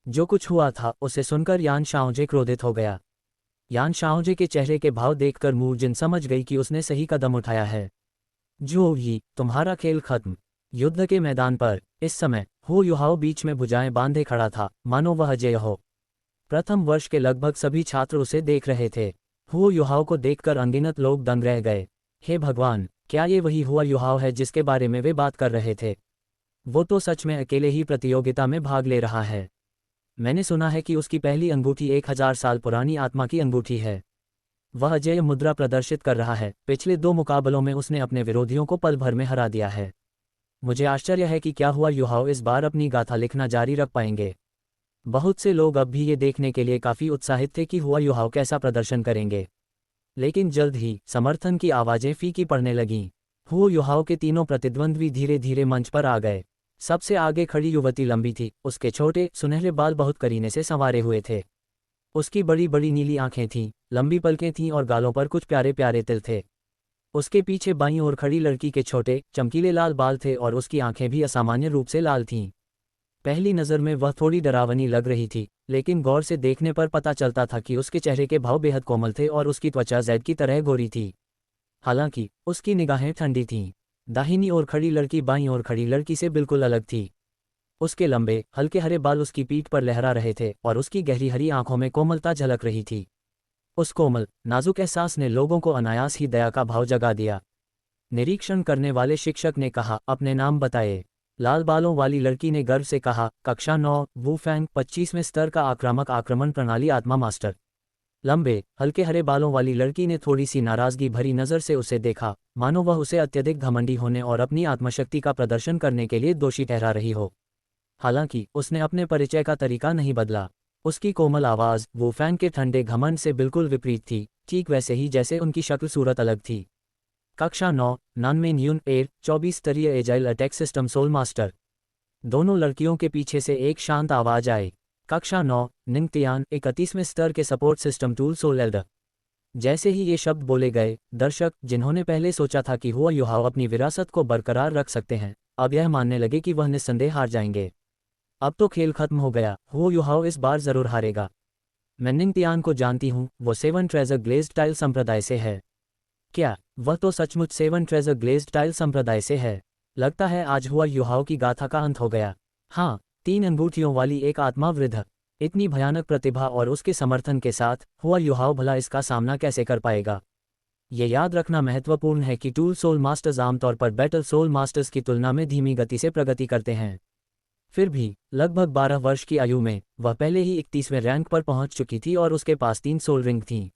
जो कुछ हुआ था उसे सुनकर यान शाओजे क्रोधित हो गया। यान शाओजे के चेहरे के भाव देखकर मूजिन समझ गई कि उसने सही कदम उठाया है। जोई, तुम्हारा खेल खत्म। युद्ध के मैदान पर इस समय हो युहाओ बीच में भुजाएं बांधे खड़ा था, मानो वह अजेय हो। प्रथम वर्ष के लगभग सभी छात्र उसे देख रहे थे। हुओ युहाओ को देखकर अनगिनत लोग दंग रह गए। हे भगवान, क्या ये वही हुआ युहाओ है जिसके बारे में वे बात कर रहे थे? वो तो सच में अकेले ही प्रतियोगिता में भाग ले रहा है। मैंने सुना है कि उसकी पहली अंगूठी 1000 साल पुरानी आत्मा की अंगूठी है। वह अजेय मुद्रा प्रदर्शित कर रहा है। पिछले 2 मुकाबलों में उसने अपने विरोधियों को पल भर में हरा दिया है। मुझे आश्चर्य है कि क्या हुआ युहाओ इस बार अपनी गाथा लिखना जारी रख पाएंगे। बहुत से लोग अब भी ये देखने के लिए काफ़ी उत्साहित थे कि हुआ युहाओ कैसा प्रदर्शन करेंगे। लेकिन जल्द ही समर्थन की आवाज़ें फीकी पड़ने लगीं। हुओ युहाओ के तीनों प्रतिद्वंद्वी धीरे धीरे मंच पर आ गए। सबसे आगे खड़ी युवती लंबी थी, उसके छोटे सुनहरे बाल बहुत करीने से संवारे हुए थे। उसकी बड़ी बड़ी नीली आंखें थीं, लंबी पलकें थीं और गालों पर कुछ प्यारे प्यारे तिल थे। उसके पीछे बाईं ओर खड़ी लड़की के छोटे चमकीले लाल बाल थे और उसकी आंखें भी असामान्य रूप से लाल थीं। पहली नज़र में वह थोड़ी डरावनी लग रही थी, लेकिन गौर से देखने पर पता चलता था कि उसके चेहरे के भाव बेहद कोमल थे और उसकी त्वचा जैद की तरह गोरी थी। हालांकि उसकी निगाहें ठंडी थीं। दाहिनी ओर खड़ी लड़की बाईं ओर खड़ी लड़की से बिल्कुल अलग थी। उसके लंबे हल्के हरे बाल उसकी पीठ पर लहरा रहे थे और उसकी गहरी हरी आंखों में कोमलता झलक रही थी। उस कोमल नाजुक एहसास ने लोगों को अनायास ही दया का भाव जगा दिया। निरीक्षण करने वाले शिक्षक ने कहा, अपने नाम बताए। लाल बालों वाली लड़की ने गर्व से कहा, कक्षा 9 वुफैंग 25वें स्तर का आक्रामक आक्रमण प्रणाली आत्मा मास्टर। लंबे हल्के हरे बालों वाली लड़की ने थोड़ी सी नाराजगी भरी नज़र से उसे देखा, मानो वह उसे अत्यधिक घमंडी होने और अपनी आत्मशक्ति का प्रदर्शन करने के लिए दोषी ठहरा रही हो। हालांकि उसने अपने परिचय का तरीका नहीं बदला। उसकी कोमल आवाज़ वुफैंग के ठंडे घमंड से बिल्कुल विपरीत थी, ठीक वैसे ही जैसे उनकी शक्ल सूरत अलग थी। कक्षा 9 नानमेन यून एयर 24 स्तरीय agile attack system soul master. दोनों लड़कियों के पीछे से एक शांत आवाज आई, कक्षा 9 निंगतियान 31वें स्तर के support system tool soul elder. जैसे ही ये शब्द बोले गए, दर्शक जिन्होंने पहले सोचा था कि हुआ युहाओ अपनी विरासत को बरकरार रख सकते हैं, अब यह मानने लगे कि वह निस्संदेह हार जाएंगे। अब तो खेल खत्म हो गया, हुआ युहाओ इस बार जरूर हारेगा। मैं निंगतियान को जानती हूँ, वो 7 ट्रेजर ग्लेज्ड टाइल संप्रदाय से है। क्या वह तो सचमुच 7 ट्रेजर ग्लेज्ड टाइल संप्रदाय से है? लगता है आज हुआ युहाओ की गाथा का अंत हो गया। हाँ, 3 अंगूठियों वाली एक आत्मा वृद्ध, इतनी भयानक प्रतिभा और उसके समर्थन के साथ हुआ युहाओ भला इसका सामना कैसे कर पाएगा? ये याद रखना महत्वपूर्ण है कि टूल सोल मास्टर्स आमतौर पर बैटल सोल मास्टर्स की तुलना में धीमी गति से प्रगति करते हैं। फिर भी लगभग 12 वर्ष की आयु में वह पहले ही 31वें रैंक पर पहुंच चुकी थी और उसके पास 3 सोल रिंग थीं।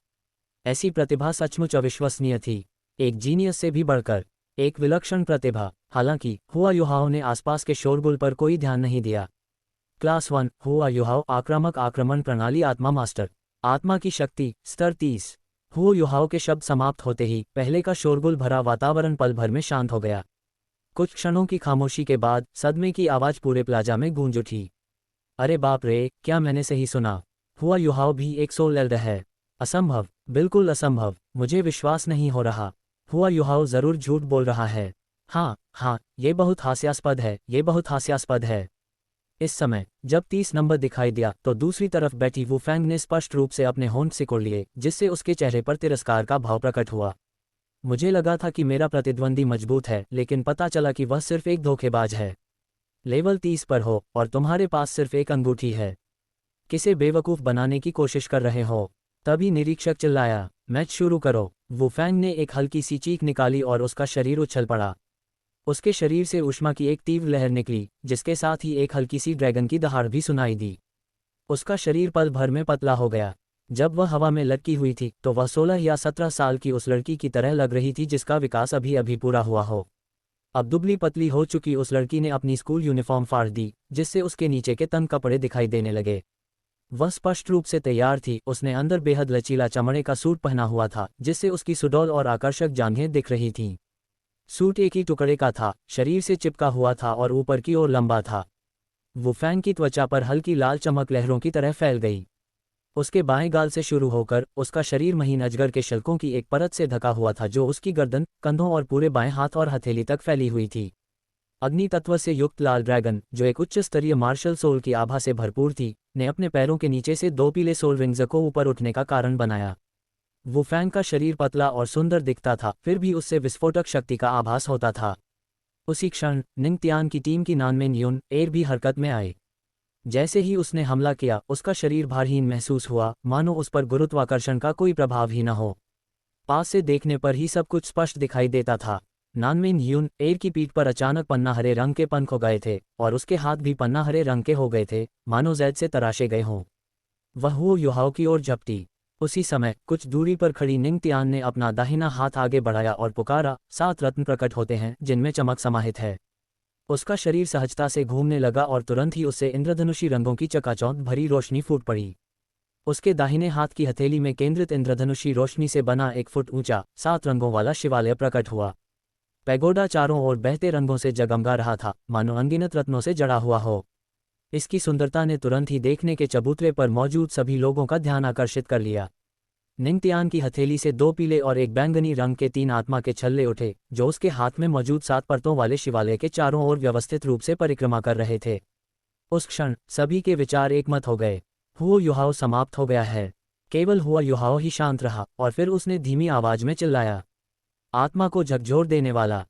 ऐसी प्रतिभा सचमुच अविश्वसनीय थी, एक जीनियस से भी बढ़कर, एक विलक्षण प्रतिभा। हालांकि हुआ युहाओ ने आसपास के शोरगुल पर कोई ध्यान नहीं दिया। क्लास 1 हुआ युहाओ आक्रामक आक्रमण प्रणाली आत्मा मास्टर। आत्मा की शक्ति स्तर 30। हुआ युहाओ के शब्द समाप्त होते ही पहले का शोरगुल भरा वातावरण पल भर में शांत हो गया। कुछ क्षणों की खामोशी के बाद सदमे की आवाज पूरे प्लाजा में गूंज उठी। अरे बाप रे, क्या मैंने सही सुना? हुआ युहाओ भी एक सोल एल्डर है? असंभव, बिल्कुल असंभव, मुझे विश्वास नहीं हो रहा। हुआ युहाओ जरूर झूठ बोल रहा है। हाँ, ये बहुत हास्यास्पद है, ये बहुत हास्यास्पद है। इस समय जब 30 नंबर दिखाई दिया तो दूसरी तरफ बैठी वुफैंग ने स्पष्ट रूप से अपने होंठ सिकोड़ लिए, जिससे उसके चेहरे पर तिरस्कार का भाव प्रकट हुआ। मुझे लगा था कि मेरा प्रतिद्वंदी मजबूत है, लेकिन पता चला कि वह सिर्फ एक धोखेबाज है। लेवल 30 पर हो और तुम्हारे पास सिर्फ एक अंगूठी है। किसे बेवकूफ़ बनाने की कोशिश कर रहे हो? तभी निरीक्षक चिल्लाया, मैच शुरू करो। वुफैंग ने एक हल्की सी चीख निकाली और उसका शरीर उछल पड़ा। उसके शरीर से ऊष्मा की एक तीव्र लहर निकली, जिसके साथ ही एक हल्की सी ड्रैगन की दहाड़ भी सुनाई दी। उसका शरीर पल भर में पतला हो गया। जब वह हवा में लटकी हुई थी तो वह 16 या 17 साल की उस लड़की की तरह लग रही थी जिसका विकास अभी अभी पूरा हुआ हो। अब दुबली पतली हो चुकी उस लड़की ने अपनी स्कूल यूनिफॉर्म फाड़ दी, जिससे उसके नीचे के तन कपड़े दिखाई देने लगे। वह स्पष्ट रूप से तैयार थी। उसने अंदर बेहद लचीला चमड़े का सूट पहना हुआ था, जिससे उसकी सुडौल और आकर्षक जांघें दिख रही थीं। सूट एक ही टुकड़े का था, शरीर से चिपका हुआ था और ऊपर की ओर लंबा था। वुफैंग की त्वचा पर हल्की लाल चमक लहरों की तरह फैल गई। उसके बाएं गाल से शुरू होकर उसका शरीर महीन अजगर के शिल्कों की एक परत से ढका हुआ था, जो उसकी गर्दन, कंधों और पूरे बाएं हाथ और हथेली तक फैली हुई थी। अग्नि तत्व से युक्त लाल ड्रैगन, जो एक उच्च स्तरीय मार्शल सोल की आभा से भरपूर थी, ने अपने पैरों के नीचे से 2 पीले सोल रिंग्स को ऊपर उठने का कारण बनाया। वुफैंग का शरीर पतला और सुंदर दिखता था, फिर भी उससे विस्फोटक शक्ति का आभास होता था। उसी क्षण निंगतियान की टीम की नानमेन यून एयर भी हरकत में आए। जैसे ही उसने हमला किया उसका शरीर भारहीन महसूस हुआ, मानो उस पर गुरुत्वाकर्षण का कोई प्रभाव ही न हो। पास से देखने पर ही सब कुछ स्पष्ट दिखाई देता था। नानमिन ह्यून एयर की पीठ पर अचानक पन्ना हरे रंग के पंख हो गए थे और उसके हाथ भी पन्ना हरे रंग के हो गए थे, मानो जैद से तराशे गए हों। वह हुओ युहाओ की ओर झपटी। उसी समय कुछ दूरी पर खड़ी निंगतियान ने अपना दाहिना हाथ आगे बढ़ाया और पुकारा, 7 रत्न प्रकट होते हैं जिनमें चमक समाहित है। उसका शरीर सहजता से घूमने लगा और तुरंत ही उससे इंद्रधनुषी रंगों की चकाचौंध भरी रोशनी फूट पड़ी। उसके दाहिने हाथ की हथेली में केंद्रित इंद्रधनुषी रोशनी से बना 1 फुट ऊंचा 7 रंगों वाला शिवालय प्रकट हुआ। पैगोडा चारों ओर बहते रंगों से जगमगा रहा था, मानो अनगिनत रत्नों से जड़ा हुआ हो। इसकी सुंदरता ने तुरंत ही देखने के चबूतरे पर मौजूद सभी लोगों का ध्यान आकर्षित कर लिया। निंगतियान की हथेली से 2 पीले और 1 बैंगनी रंग के 3 आत्मा के छल्ले उठे, जो उसके हाथ में मौजूद 7 परतों वाले शिवालय के चारों ओर व्यवस्थित रूप से परिक्रमा कर रहे थे। उस क्षण सभी के विचार एकमत हो गए। हुओ युहाओ समाप्त हो गया है। केवल हुओ युहाओ ही शांत रहा और फिर उसने धीमी आवाज में चिल्लाया, आत्मा को झकझोर देने वाला,